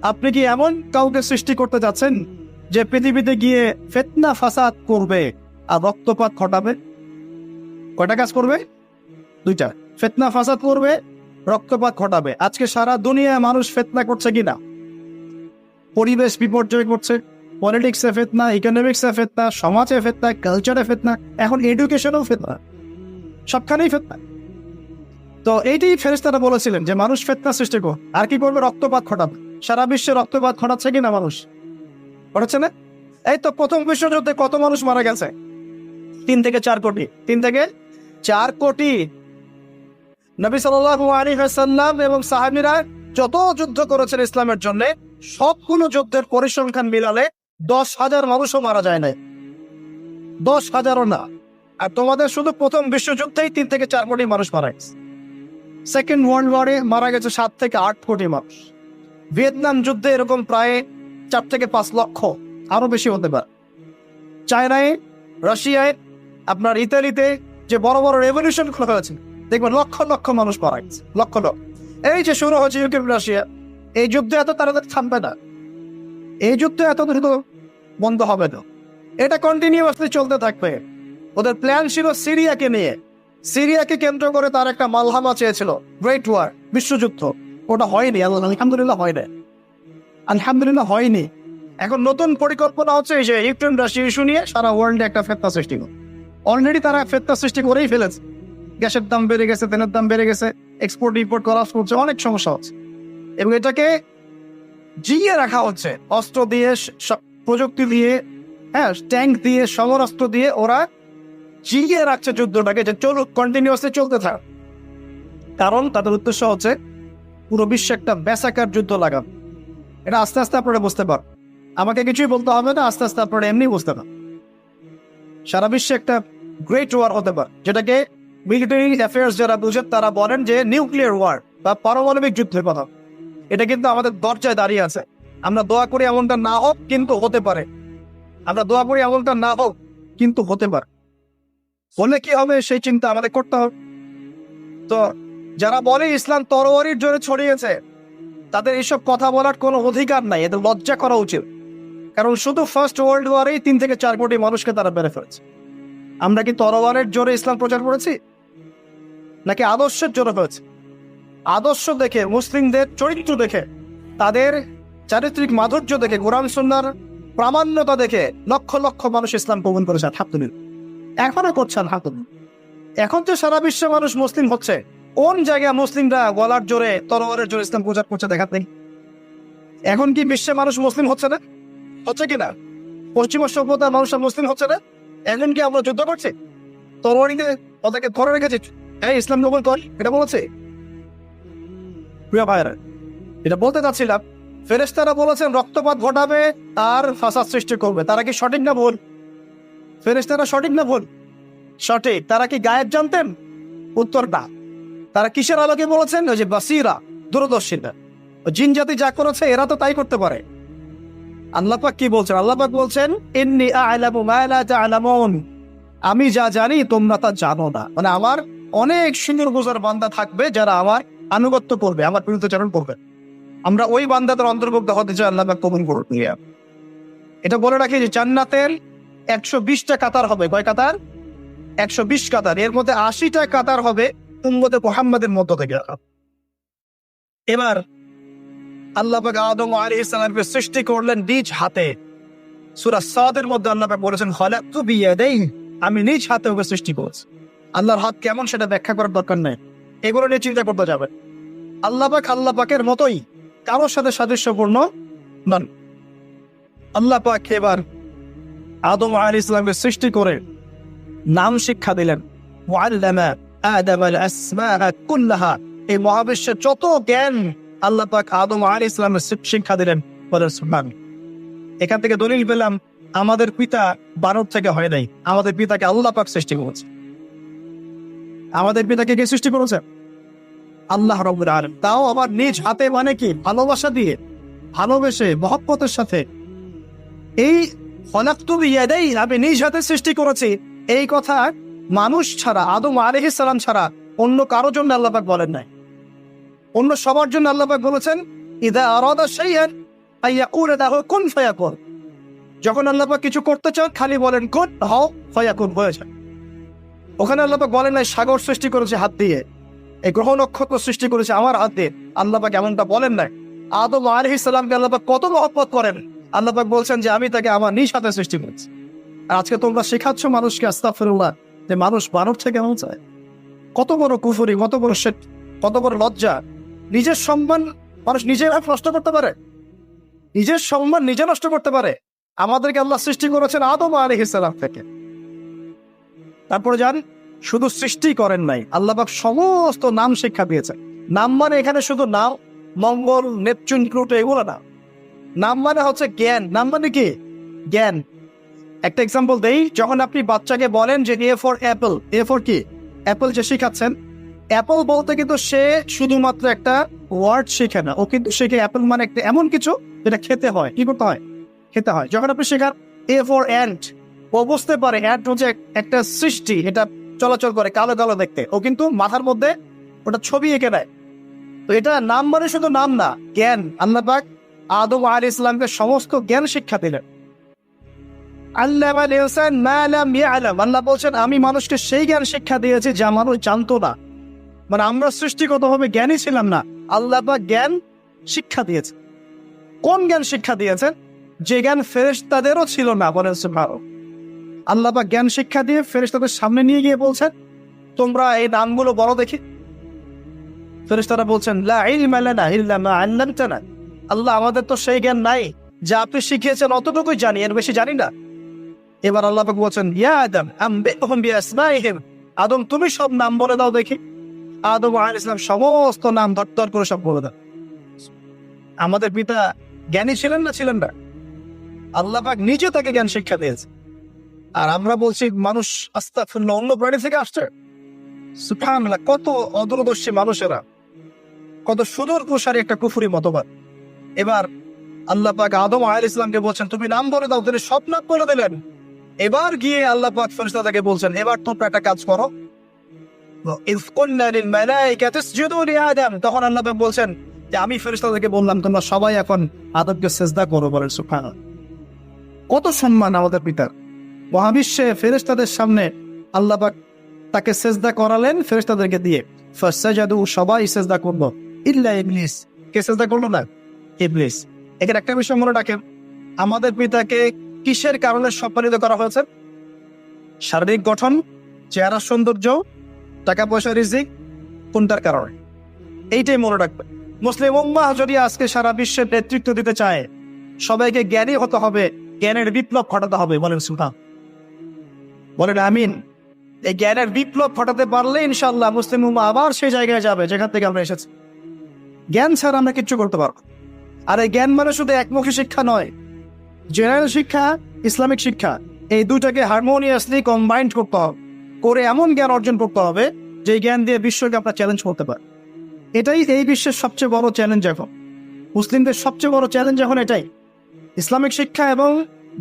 আপনি কি এমন কাউকে সৃষ্টি করতে যাচ্ছেন যে পৃথিবীতে গিয়ে ফিতনা ফাসাদ করবে আর রক্তপাত ঘটাবে? কয়টা কাজ করবে? 2টা। ফিতনা ফাসাদ করবে, রক্তপাত ঘটাবে। আজকে সারা দুনিয়ায় মানুষ ফিতনা করছে কিনা? পরিবেশ বিপর্যয় করছে, পলিটিক্সে ফিতনা, ইকোনমিক্সে ফিতনা, সমাজে ফিতনা, কালচারে ফিতনা, এখন এডুকেশনেও ফিতনা, সবখানেই ফিতনা। তো এইটাই ফেরেশতারা বলেছিলেন যে মানুষ ফিতনা সৃষ্টি করবে, আর কি করবে? রক্তপাত ঘটাবে। সারা বিশ্বে রক্তপাত ঘটাচ্ছে কিনা মানুষ? ঘটাচ্ছে না? এই তো প্রথম বিশ্বযুদ্ধে কত মানুষ মারা গেছে? 3 থেকে 4 কোটি। 3 থেকে 4 কোটি। নবী সাল্লাল্লাহু আলাইহি ওয়াসাল্লাম এবং সাহাবীরা যত যুদ্ধ করেছেন ইসলামের জন্য, সবগুলো যুদ্ধের পরিসংখ্যান মিলালে 10,000 মানুষও মারা যায় না। 10,000ও না। আর তোমাদের শুধু প্রথম বিশ্বযুদ্ধেই 3 থেকে 4 কোটি মানুষ মারা গেছে। সেকেন্ড ওয়ার্ল্ড ওয়ারে মারা গেছে 7 থেকে 8 কোটি মানুষ। ভিয়েতনাম যুদ্ধে এরকম প্রায় 4 থেকে 5 লক্ষ, আরো বেশি হতে পারে। চায়নায়, রাশিয়ায়, আপনার ইতালিতে যে বড় বড় রেভলিউশন হয়েছে, দেখবেন লক্ষ লক্ষ মানুষ মারা গেছে, লক্ষ লক্ষ। এই যে শুরু হচ্ছে ইউক্রেন রাশিয়া, এই যুদ্ধ এত তাড়াতাড়ি থামবে না, এই যুদ্ধ এত দ্রুত বন্ধ হবে না, এটা কন্টিনিউয়াসলি চলতে থাকবে। ওদের প্ল্যান ছিল সিরিয়াকে নিয়ে, সিরিয়াকে কেন্দ্র করে তার একটা মালহামা চেয়েছিল, গ্রেট ওয়ার, বিশ্বযুদ্ধ। ওটা হয়নি, আলহামদুলিল্লাহ হয় না, আলহামদুলিল্লাহ হয়নি। এখন নতুন পরিকল্পনা হচ্ছে এই যে ইউক্রেন রাশিয়া ইস্যু নিয়ে সারা ওয়ার্ল্ডে একটা ফিতনা সৃষ্টি করে। অলরেডি তারা ফিতনা সৃষ্টি করেই ফেলেছে। গ্যাসের দাম বেড়ে গেছে, তেলের দাম বেড়ে গেছে, এক্সপোর্ট ইম্পোর্ট করা হচ্ছে, অনেক সমস্যা হচ্ছে। এবং এটাকে জিইয়ে রাখা হচ্ছে অস্ত্র দিয়ে, প্রযুক্তি দিয়ে, হ্যাঁ, ট্যাঙ্ক দিয়ে সমরাস্ত্র দিয়ে ওরা জিগিয়ে রাখছে যুদ্ধটাকে, যে চলুক, কন্টিনিউয়াসলি চলতে থাক। কারণ তাদের উদ্দেশ্য হচ্ছে পুরো বিশ্বে একটা ব্যাসাকার যুদ্ধ লাগানো। এটা আস্তে আস্তে আপনারা বুঝতে পার, আমাকে কিছুই বলতে হবে না, আস্তে আস্তে আপনারা এমনি বুঝতে পার। সারা বিশ্বে একটা গ্রেট ওয়ার হতে পারে, যেটাকে মিলিটারি অ্যাফেয়ার্স যারা বুঝেন তারা বলেন যে নিউক্লিয়ার ওয়ার বা পারমাণবিক যুদ্ধের কথা। এটা কিন্তু আমাদের দরজায় দাঁড়িয়ে আছে। আমরা দোয়া করি এমনটা না হোক, কিন্তু হতে পারে। আমরা দোয়া করি এমনটা না হোক, কিন্তু হতে পারে। হলে কি হবে সেই চিন্তা আমাদের করতে হবে। তো যারা বলে ইসলাম তরবারির জোরে ছড়িয়েছে, তাদের এইসব কথা বলার কোনো অধিকার নাই, এদের লজ্জা করা উচিত। কারণ শুধু ফার্স্ট ওয়ার্ল্ড ওয়ারেই 3 থেকে 4 কোটি মানুষকে তারা মেরে ফেলেছে। আমরা কি তরবারের জোরে ইসলাম প্রচার করেছি, নাকি আদর্শের জোরে হয়েছে? আদর্শ দেখে, মুসলিমদের চরিত্র দেখে, তাদের চারিত্রিক মাধুর্য দেখে, কোরআন সুন্নাহর প্রামাণ্যতা দেখে লক্ষ লক্ষ মানুষ ইসলাম কবুল করেছে। আলহামদুলিল্লাহ, এখনো করছে আলহামদুলিল্লাহ। এখন যে সারা বিশ্বে মানুষ মুসলিম হচ্ছে, কোন জায়গায় মুসলিমরা গলার জোরে, তরবারের জোরে ইসলাম প্রচার করছে দেখাত নেই? এখন কি বিশ্বে মানুষ মুসলিম হচ্ছে না? হচ্ছে কিনা? পশ্চিমা সভ্যতার মানুষরা মুসলিম হচ্ছে না? এখন কি আমরা যুদ্ধ করছি, তরবারিতে ওদেরকে ধরে রেখেছি, এই ইসলাম কবুল কর, এটা বলেছে? প্রিয় ভাইরা, এটা বলতে চাচ্ছিলাম, ফেরেশতারা বলেছেন রক্তপাত ঘটাবে আর ফাসাদ সৃষ্টি করবে। তারা কি সঠিক না ভুল? ফেরেশতারা সঠিক না ভুল? সঠিক। তারা কি গায়েব জানতেন? উত্তর না। তারা কিসের আলোকে বলেছেন? ওই যে বাসিরা, দূরদর্শিতা। জিন জাতি যা করেছে এরা তো তাই করতে পারে। আল্লাহ পাক কি বলছেন? আল্লাহ পাক বলছেন ইন্নী আ'লামু মা লা তা'লামুন, আমি যা জানি তোমরা তা জানো না। মানে আমার অনেক সুন্দর বোঝার বান্দা থাকবে যারা আমার আনুগত্য করবে, আমার বিরুদ্ধাচরণ করবে। আমরা ওই বান্দাদের অন্তর্ভুক্ত হতে চাই, আল্লাহ পাক কবুল করুন। এটা বলে রাখি যে জান্নাতের 120টা কাতার হবে। কয় কাতার? 120 কাতার। এর মধ্যে 80টা কাতার হবে উম্মতে মুহাম্মাদের মধ্য থেকে। এবার আল্লাহ পাক আদম আলাইহিস সালামকে সৃষ্টি করলেন নিজ হাতে। সূরা সাদের মধ্যে আল্লাহ পাক বলেছেন খালাকতু বিয়াদাই, আমি নিজ হাতে ওকে সৃষ্টি করেছি। আল্লাহর হাত কেমন সেটা ব্যাখ্যা করার দরকার নেই, এগুলো নিয়ে চিন্তা করতে যাবে। আল্লাহ পাকের মতোই, কারোর সাথে সাদৃশ্যপূর্ণ নন। আল্লাহ পাক এবার আদম আলাইহিস সালামকে সৃষ্টি করে নাম শিক্ষা দিলেন। ওয়াল্লামা আদামাল আসমাআ কুল্লাহা, এই মহাবিশ্বের যত জ্ঞান আল্লাহ পাক আদম আলাইহিস সালামের শিক্ষা দিলেন। বলেন সুবহানাল্লাহ। এখান থেকে দলিল পেলাম আমাদের পিতা বানর থেকে হয় নাই, আমাদের পিতাকে আল্লাহ পাক সৃষ্টি করেছে। আমাদের পিতাকে কে সৃষ্টি করেছে? আল্লাহ রাব্বুল আলামিন। তাও আবার নিজ হাতে, মানে কি? ভালোবাসা দিয়ে, ভালোবেসে, মহব্বতের সাথে। এই খলাকতু বিয়াদাই, আমি নিজ হাতে সৃষ্টি করেছি, এই কথা মানুষ ছাড়া, আদম আলাইহিস সালাম ছাড়া অন্য কারোর জন্য আল্লাহ পাক বলেন নাই। অন্য সবার জন্য আল্লাহ পাক বলেছেন ইযা আরাদা শাইআন আইয়াকুলা লাহু কুন ফায়াকুন। যখন আল্লাহ পাক কিছু করতে চান খালি বলেন কুন, হও, ফায়াকুন, হয়ে যায়। ওখানে আল্লাহ পাক বলেন নাই সাগর সৃষ্টি করেছে হাত দিয়ে, এই গ্রহ নক্ষত্র সৃষ্টি করেছে আমার হাত দিয়ে। আল্লাহ পাক এমনটা বলেন নাই। আদম আলাইহিস সালামকে আল্লাহ পাক কত মহব্বত করেন, আল্লাহ পাক বলছেন যে আমি তাকে আমার নিজ হাতে সৃষ্টি করেছি। আর আজকে তোমরা শেখাচ্ছ মানুষকে, আস্তাগফিরুল্লাহ, যে মানুষ বানর থেকে এমন চায়। কত বড় কুফরি, কত বড় শিরক, কত বড় লজ্জা। নিজের সম্মান মানুষ নিজে নষ্ট করতে পারে, নিজের সম্মান নিজে নষ্ট করতে পারে। আমাদেরকে আল্লাহ সৃষ্টি করেছেন আদম আলাইহিস সালাম থেকে। তারপরে যান, শুধু সৃষ্টি করেন নাই, আল্লাহ পাক সমস্ত নাম শিক্ষা দিয়েছেন। নাম মানে এখানে শুধু নাম, মঙ্গল, নেপচুন, প্লুটো এগুলো না। নাম মানে হচ্ছে জ্ঞান। নাম মানে কি? জ্ঞান। একটা এক্সাম্পল দেই, যখন আপনি বাচ্চাকে বলেন যে A for Apple, A for কি? অ্যাপল যে শিখাচ্ছেন, অ্যাপল বলতে কিন্তু সে শুধুমাত্র একটা ওয়ার্ড শেখে না, ও কিন্তু শেখে অ্যাপল মানে একটা এমন কিছু যেটা খেতে হয়। কি করতে হয়? খেতে হয়। যখন আপনি শেখান এ ফর অ্যান্ট, ও বুঝতে পারে অ্যান্ট হচ্ছে একটা সৃষ্টি, এটা চলাচল করে, কালো কালো দেখতে। ও কিন্তু মাথার মধ্যে ওটা ছবি এঁকে দেয়। তো এটা নাম মানে শুধু নাম না, জ্ঞান। আল্লাহ পাক আদম আলাইহিস সালামকে সমস্ত জ্ঞান শিক্ষা দিলেন। আল্লামাল ইনসান মা লাম ইয়ালাম, আল্লাহ বলছেন আমি মানুষকে সেই জ্ঞান শিক্ষা দিয়েছি যা মানুষ জানতো না। মানে আমরা সৃষ্টিগতভাবে জ্ঞানী ছিলাম না, আল্লাহ পাক জ্ঞান শিক্ষা দিয়েছে। কোন জ্ঞান শিক্ষা দিয়েছেন? যে জ্ঞান ফেরেশতাদেরও ছিল না। বলেন সুবহানাল্লাহ। আল্লাহ পাক জ্ঞান শিক্ষা দিয়ে ফেরেশতাদের সামনে নিয়ে গিয়ে বলছেন তোমরা এই নামগুলো বলো দেখি। ফেরেশতারা বলছেন লা ইলমা লানা ইল্লা মা আল্লামতানা, আল্লাহ আমাদের তো সেই জ্ঞান নাই, যা আপনি শিখিয়েছেন অতটুকুই জানি, এর বেশি জানি না। এবার আল্লাহ পাক বলছেন, ইয়া আদম আম্বিহুম বিআসমাইহিম, আদম তুমি সব নাম বলে দাও দেখি। আদম আলাইহিস সালাম সমস্ত নাম ধর করে সব বলে দাও। আমাদের পিতা জ্ঞানী ছিলেন না, ছিলেন না? আল্লাহ পাক নিজে তাকে জ্ঞান শিক্ষা দিয়েছে। আর আমরা বলছি মানুষ আস্তাগফিরুল্লাহ অন্য প্রাণী থেকে আসছে। সুবহানাল্লাহ, কত অদূরদর্শী মানুষেরা, কত সুদূর প্রসারী একটা কুফরি মতবাদ। এবার আল্লাহ পাক আদম আলাইহিস সালামকে বলছেন তুমি নাম বলে দাও, তিনি সব নাম বলে দিলেন। এবার গিয়ে আল্লাহ পাক ফেরেশতাদেরকে বলছেন এবার তোমরা একটা কাজ করো। ইয কুলনা লিল মালাইকাতি ইসজুদু লিআদম, তখন আল্লাহ পাক বলছেন যে আমি ফেরেশতাদেরকে বললাম তোমরা সবাই এখন আদমকে সিজদা করো। বলেন সুবহানাল্লাহ, কত সম্মান আমাদের পিতার। মহাবিশ্বে ফেরেশতাদের সামনে আল্লাহ পাক তাকে সিজদা করালেন ফেরেশতাদেরকে দিয়ে। ফাসাজাদু, সবাই সিজদা করলো, ইল্লা ইবলিস। কে সিজদা করলো না? ইবলিস। এখানে একটা বিষয় মনে রাখেন, আমাদের পিতাকে কিসের কারণে সম্মানিত করা হয়েছে? শারীরিক গঠন, চেহারা সৌন্দর্য, টাকা পয়সা, রিজিক, কোনটার কারণে? এইটাই মনে রাখবেন। মুসলিম উম্মাহ যদি আজকে সারা বিশ্বের নেতৃত্ব দিতে চায়, সবাইকে জ্ঞানী হতে হবে, জ্ঞানের বিপ্লব ঘটাতে হবে। বলেন সুবহান, বলেন আমিন। এই জ্ঞানের বিপ্লব ঘটাতে পারলে ইনশাআল্লাহ মুসলিম উম্মাহ আবার সেই জায়গায় যাবে যেখান থেকে আমরা এসেছি। জ্ঞান ছাড়া আমরা কিচ্ছু করতে পারবো। আর এই জ্ঞান মানে শুধু একমুখী শিক্ষা নয়, জেনারেল শিক্ষা, ইসলামিক শিক্ষা, এই দুটাকে হারমোনিয়াসলি কম্বাইন্ড করতে হবে, করে এমন জ্ঞান অর্জন করতে হবে যে জ্ঞান দিয়ে বিশ্বকে আমরা চ্যালেঞ্জ করতে পারি। এটাই এই বিশ্বের সবচেয়ে বড় চ্যালেঞ্জ এখন, মুসলিমদের সবচেয়ে বড় চ্যালেঞ্জ এখন এটাই। ইসলামিক শিক্ষা এবং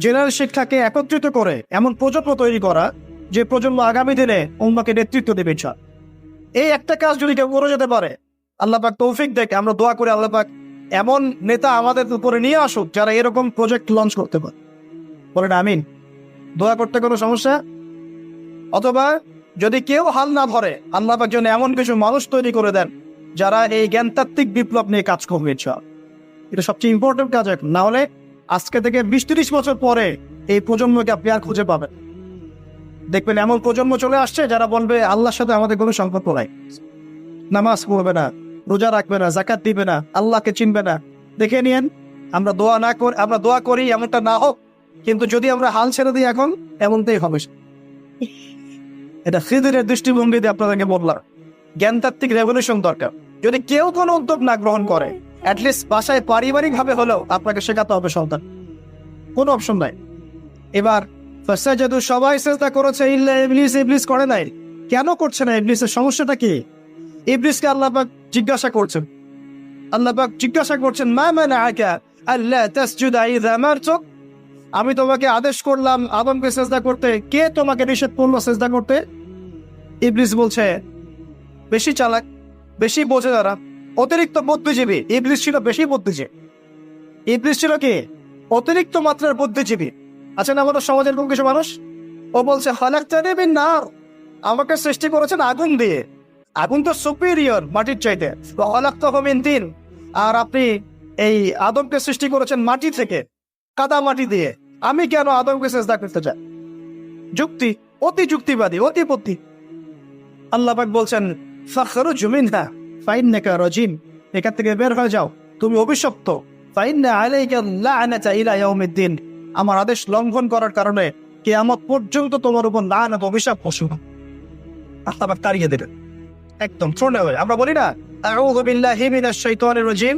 জেনারেল শিক্ষাকে একত্রিত করে এমন প্রজন্ম তৈরি করা যে প্রজন্ম আগামী দিনে উম্মাহকে নেতৃত্ব দেবে ইনশাআল্লাহ। এই একটা কাজ যদি কেউ করে যেতে পারে, আল্লাহ পাক তৌফিক দেখ, আমরা দোয়া করে আল্লাহ পাক এমন নেতা আমাদের উপরে নিয়ে আসুক যারা এরকম প্রজেক্ট লঞ্চ করতে পারে। বলেন আমিন। দোয়া করতে কোনো সমস্যা? অথবা যদি কেউ হাল না ধরে, আল্লাহ পাক যেন এমন কিছু মানুষ তৈরি করে দেন যারা এই জ্ঞানতাত্ত্বিক বিপ্লব নিয়ে কাজ করবে ইনশাআল্লাহ। এটা সবচেয়ে ইম্পর্টেন্ট কাজ এখন। না হলে আজকে থেকে 20-30 বছর পরে এই প্রজন্মকে আপনি আর খুঁজে পাবেন। দেখবেন এমন প্রজন্ম চলে আসছে যারা বলবে আল্লাহর সাথে আমাদের কোনো সম্পর্ক নাই, নামাজ পড়বে না, রোজা রাখবে না, যাকাত দিবে না, আল্লাহকে চিনবে না। দেখে নিয়েন, আমরা দোয়া করি এমনটা না হোক, কিন্তু যদি আমরা হাল ছেড়ে দিই এখন, এমনটাই হবে। এটা খিদিরের দৃষ্টিভঙ্গি দিয়ে আপনাদেরকে বললাম, জ্ঞানতাত্ত্বিক রেভলিউশন দরকার। যদি কেউ কোনো উদ্যোগ না গ্রহণ করে, অ্যাটলিস্ট বাসায় পারিবারিক ভাবে হলেও আপনাকে শেখাতে হবে সন্তান, কোনো অপশন নাই। এবার ফাসাজাদু, সবাই সিজদা করেছে ইল্লা ইবলিস, ইবলিস করে নাই। কেন করছে না? ইবলিসের সমস্যাটা কি? ইবলিসকে আল্লাহ পাক জিজ্ঞাসা করছেন মা মানাআকা আল্লা তাসজুদা ইযা আমারতুক, আমি তোমাকে আদেশ করলাম আদমকে সিজদা করতে, কে তোমাকে নিষেধ করলো সিজদা করতে? ইবলিস বলছে, বেশি চালাক, বেশি বোঝে যারা, অতিরিক্ত বুদ্ধিজীবী। ইবলিস ছিল বেশি বুদ্ধিজীবী। ইবলিস ছিল কি? অতিরিক্ত মাত্রার বুদ্ধিজীবী। আচ্ছা না, আমাদের সমাজের এরকম কিছু মানুষ, ও বলছে খালাকতানি মিন নার, আমাকে সৃষ্টি করেছেন আগুন দিয়ে, আগুন তো সুপিরিয়র মাটির চাইতে। খালাকতাহু মিন তিন, আর আপনি এই আদমকে সৃষ্টি করেছেন মাটি থেকে, কাদা মাটি দিয়ে, আমি কেন আদমকে সিজদা করতে চাই? যুক্তি, অতি যুক্তিবাদী, অতি বুদ্ধি। আল্লাহ পাক বলছেন ফাখরুজ মিনহা ফাইন্নাকা রাজিম, এখান থেকে বের হয়ে যাও, তুমি অভিশপ্ত। ফাইন্না আলাইকা লা'নাতা ইলা ইয়াউমিদ্দিন, আমার আদেশ লঙ্ঘন করার কারণে কিয়ামত পর্যন্ত তোমার উপর লানত, অভিশাপ বসবে। আল্লাহ পাক তাড়িয়ে দিলেন, একদম থ্রোন অ্যাওয়ে। আমরা বলি না আউযু বিল্লাহি মিনাশ শাইতানির রাজিম,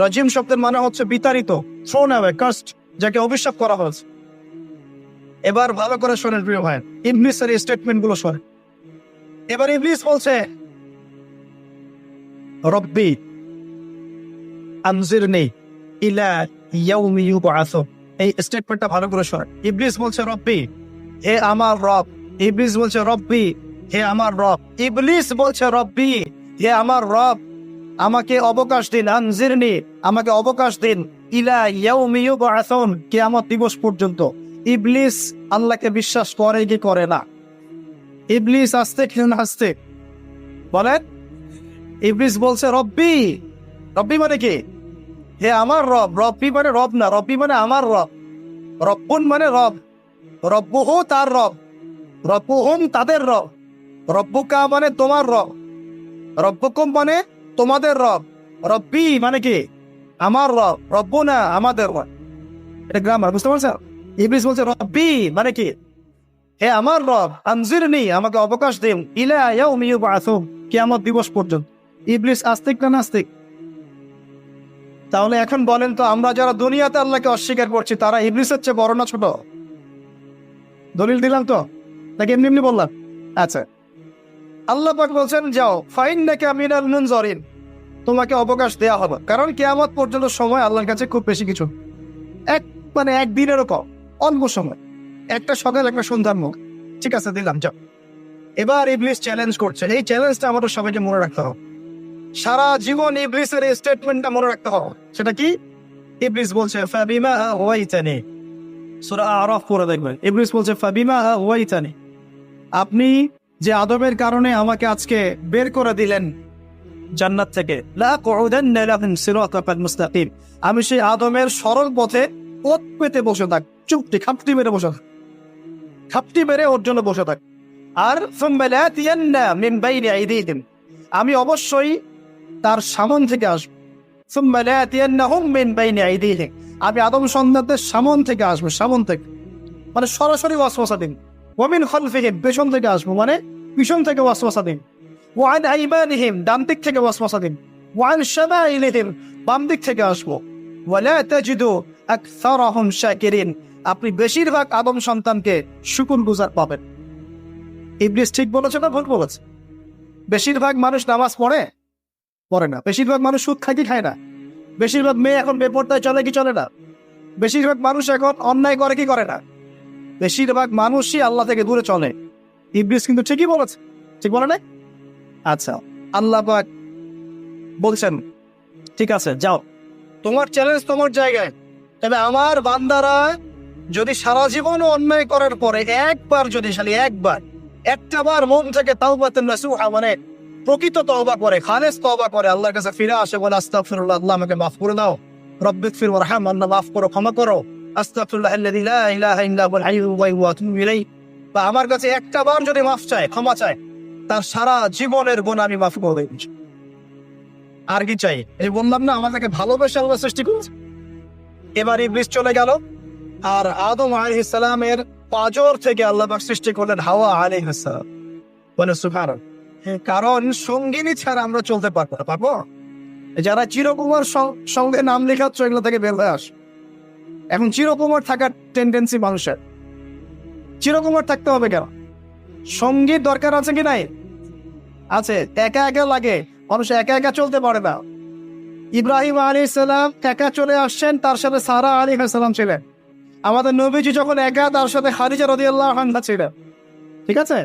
রাজিম শব্দের মানে হচ্ছে বিতাড়িত, থ্রোন অ্যাওয়ে, কাস্ট, যাকে অভিশাপ করা হয়েছে। এবার ভালো করে শোনেন প্রিয় ভাই, ইবলিসের এই স্টেটমেন্ট গুলো শোনেন। এবার ইবলিস বলছে রব্বি আনজিরনি ইলা ইয়াউমি ইউবআসুন, এই স্টেটমেন্টটা ভালো করে শোনেন। ইবলিস বলছে রব্বি, হে আমার রব। ইবলিস বলছে রব্বি, হে আমার রব। ইবলিস বলছে রব্বি, হে আমার রব, আমাকে অবকাশ দিন, আনজিরনি, আমাকে অবকাশ দিন, ইলা ইয়াউমি ইউবআসুন, কিয়ামত দিবস পর্যন্ত। ইবলিস আল্লাহকে বিশ্বাস করে কি করে না? ইবলিস আস্তে হাসতে বলেন, ইবলিস বলছে রব্বি, রব্বি মানে কি? হে আমার রব। রব্বি মানে রব না, রব্বি মানে আমার রব। রব্বুন মানে রব, রব্বুহু তার রব, রব্বুহুম তাদের রব, রব্বুকা মানে তোমার রব, রব্বুকুম মানে তোমাদের রব, রব্বি মানে কি? আমার রব, রব্বুনা আমাদের রব। এটা গ্রামার, বুঝতে পারছেন? ইবলিস বলছে রব্বি মানে কি, হে আমার রব, আনজিরনি আমাকে অবকাশ দিন, ইলা ইয়াউমি ইউবআসুন কিয়ামত দিবস পর্যন্ত। ইবলিস আস্তিক না নাস্তিক? তাহলে এখন বলেন তো, আমরা যারা দুনিয়াতে আল্লাহকে অস্বীকার করছি তারা ইবলিসের চেয়ে বড় না ছোট? দলিল দিলাম তো নাকি এমনি এমনি বললাম? আচ্ছা, আল্লাহ পাক বলছেন যাও ফাইন্নাকা মিনাল মুনজারিন, তোমাকে অবকাশ দেয়া হবে, কারণ কিয়ামত পর্যন্ত সময় আল্লাহর কাছে খুব বেশি কিছু, একদিনেরও কম, অল্প সময়, একটা সকাল একটা সন্ধ্যার মুখ। ঠিক আছে, দিলাম, যাও। এবার ইবলিস চ্যালেঞ্জ করছে, এই চ্যালেঞ্জটা আমাদের সবাইকে মনে রাখতে হবে, সারা জীবন ইবলিসের এই স্টেটমেন্টটা মনে রাখতে হবে। সেটা কি? ইবলিস বলছে ফাবিমা আগওয়াইতানি, সূরা আরাফ পড়ে দেখবেন। ইবলিস বলছে ফাবিমা আগওয়াইতানি, আপনি যে আদবের কারণে আমাকে আজকে বের করে দিলেন জান্নাত থেকে, লা কুউদান্না লাহুম সিরাতাল মুস্তাকিম, আমি সেই আদমের সরল পথে পথ পেতে বসে থাক, চুপটি খাপটি মেরে বসে থাক, খাপটি মেরে ওর জন্য বসে থাক। আর সুম্মা লাতিয়ান্না মিন বাইনি আইদিহিম, আমি অবশ্যই তার সামন থেকে আসবো। সুম্মা লাতিয়ান্নাহুম মিন বাইনি আইদিহিম, আমি আদম সন্তানদের সামন থেকে আসবো, সামন থেকে মানে সরাসরি ওয়াসওয়াসা দিন। ওয়া মিন খালফিহিম, পেছন থেকে আসবো মানে পিছন থেকে ওয়াসওয়াসা দিন। ওয়া আন আইমানিহিম, ডান দিক থেকে ওয়াসওয়াসা দিন। ওয়া আন শামাইলিহিম, বাম দিক থেকে আসবো। ওয়া লা তাজিদু আকসারাহুম শাকিরিন, আপনি বেশিরভাগ আদম সন্তানকে শুকরগুজার পাবেন। ইবলিস ঠিক বলেছে না ভুল বলেছে? বেশিরভাগ মানুষ নামাজ পড়ে না, বেশিরভাগ মানুষ সুদ খায় কি খায় না, বেশিরভাগ মেয়ে এখন বেপরদায় চলে কি চলে না, বেশিরভাগ মানুষ এখন অন্যায় করে কি করে না, বেশিরভাগ মানুষই আল্লাহ থেকে দূরে চলে। ইবলিস কিন্তু ঠিকই বলেছে, ঠিক বলে না? আচ্ছা, আল্লাহ পাক বলছেন ঠিক আছে যাও, তোমার চ্যালেঞ্জ তোমার জায়গায়, তবে আমার বান্দারা যদি সারা জীবন অন্যায় করার পরে একবার, যদি খালি একবার, একটাবার মন থেকে তাওবাতুন নাসুহা মানে প্রকৃত তওবা করে, খালেস তওবা করে, আল্লাহর কাছে ফিরে আসে, বলে আস্তাগফিরুল্লাহ, আল্লাহ আমাকে মাফ করে দাও, রব্বিগফির ওয়ারহাম, আল্লাহ মাফ করো, ক্ষমা করো, আস্তাগফিরুল্লাহ আল্লাযী লা ইলাহা ইল্লা হুয়াল হাইয়্যুল কাইয়্যুম ওয়া আতুবু ইলাইহি, বা আমার কাছে একটাবার যদি মাফ চায়, ক্ষমা চায়, তার সারা জীবনের গুনাহ আমি মাফ করে দেব। আর কি চাই? এই বললাম না আমাদেরকে ভালোবেসে আল্লাহ সৃষ্টি করেছে। এবার ইবলিস চলে গেল, আর আদম আলাইহিস সালামের পাঁজর থেকে আল্লাহ পাক সৃষ্টি করলেন হাওয়া আলাইহিস সালাম। বলে সুবহানাল্লাহ। কারণ সঙ্গিনী ছাড়া আমরা চলতে পারবো? যারা চিরকুমার সঙ্গে নাম লেখাচ্ছ, এগুলো থেকে বের হয়ে আস। এখন চিরকুমার থাকার টেন্ডেন্সি মানুষের, চিরকুমার থাকতে হবে কেন? সঙ্গীর দরকার আছে কি নাই? আছে। একা একা লাগে, মানুষ একা একা চলতে পারে না। ইব্রাহিম আলাইহিস সালাম একা চলে আসছেন, তার সাথে সারা আলাইহিস সালাম ছিলেন। আমাদের নবীজি যখন একা, তার সাথে খাদিজা রাদিয়াল্লাহু আনহা ছিলেন। ঠিক আছে,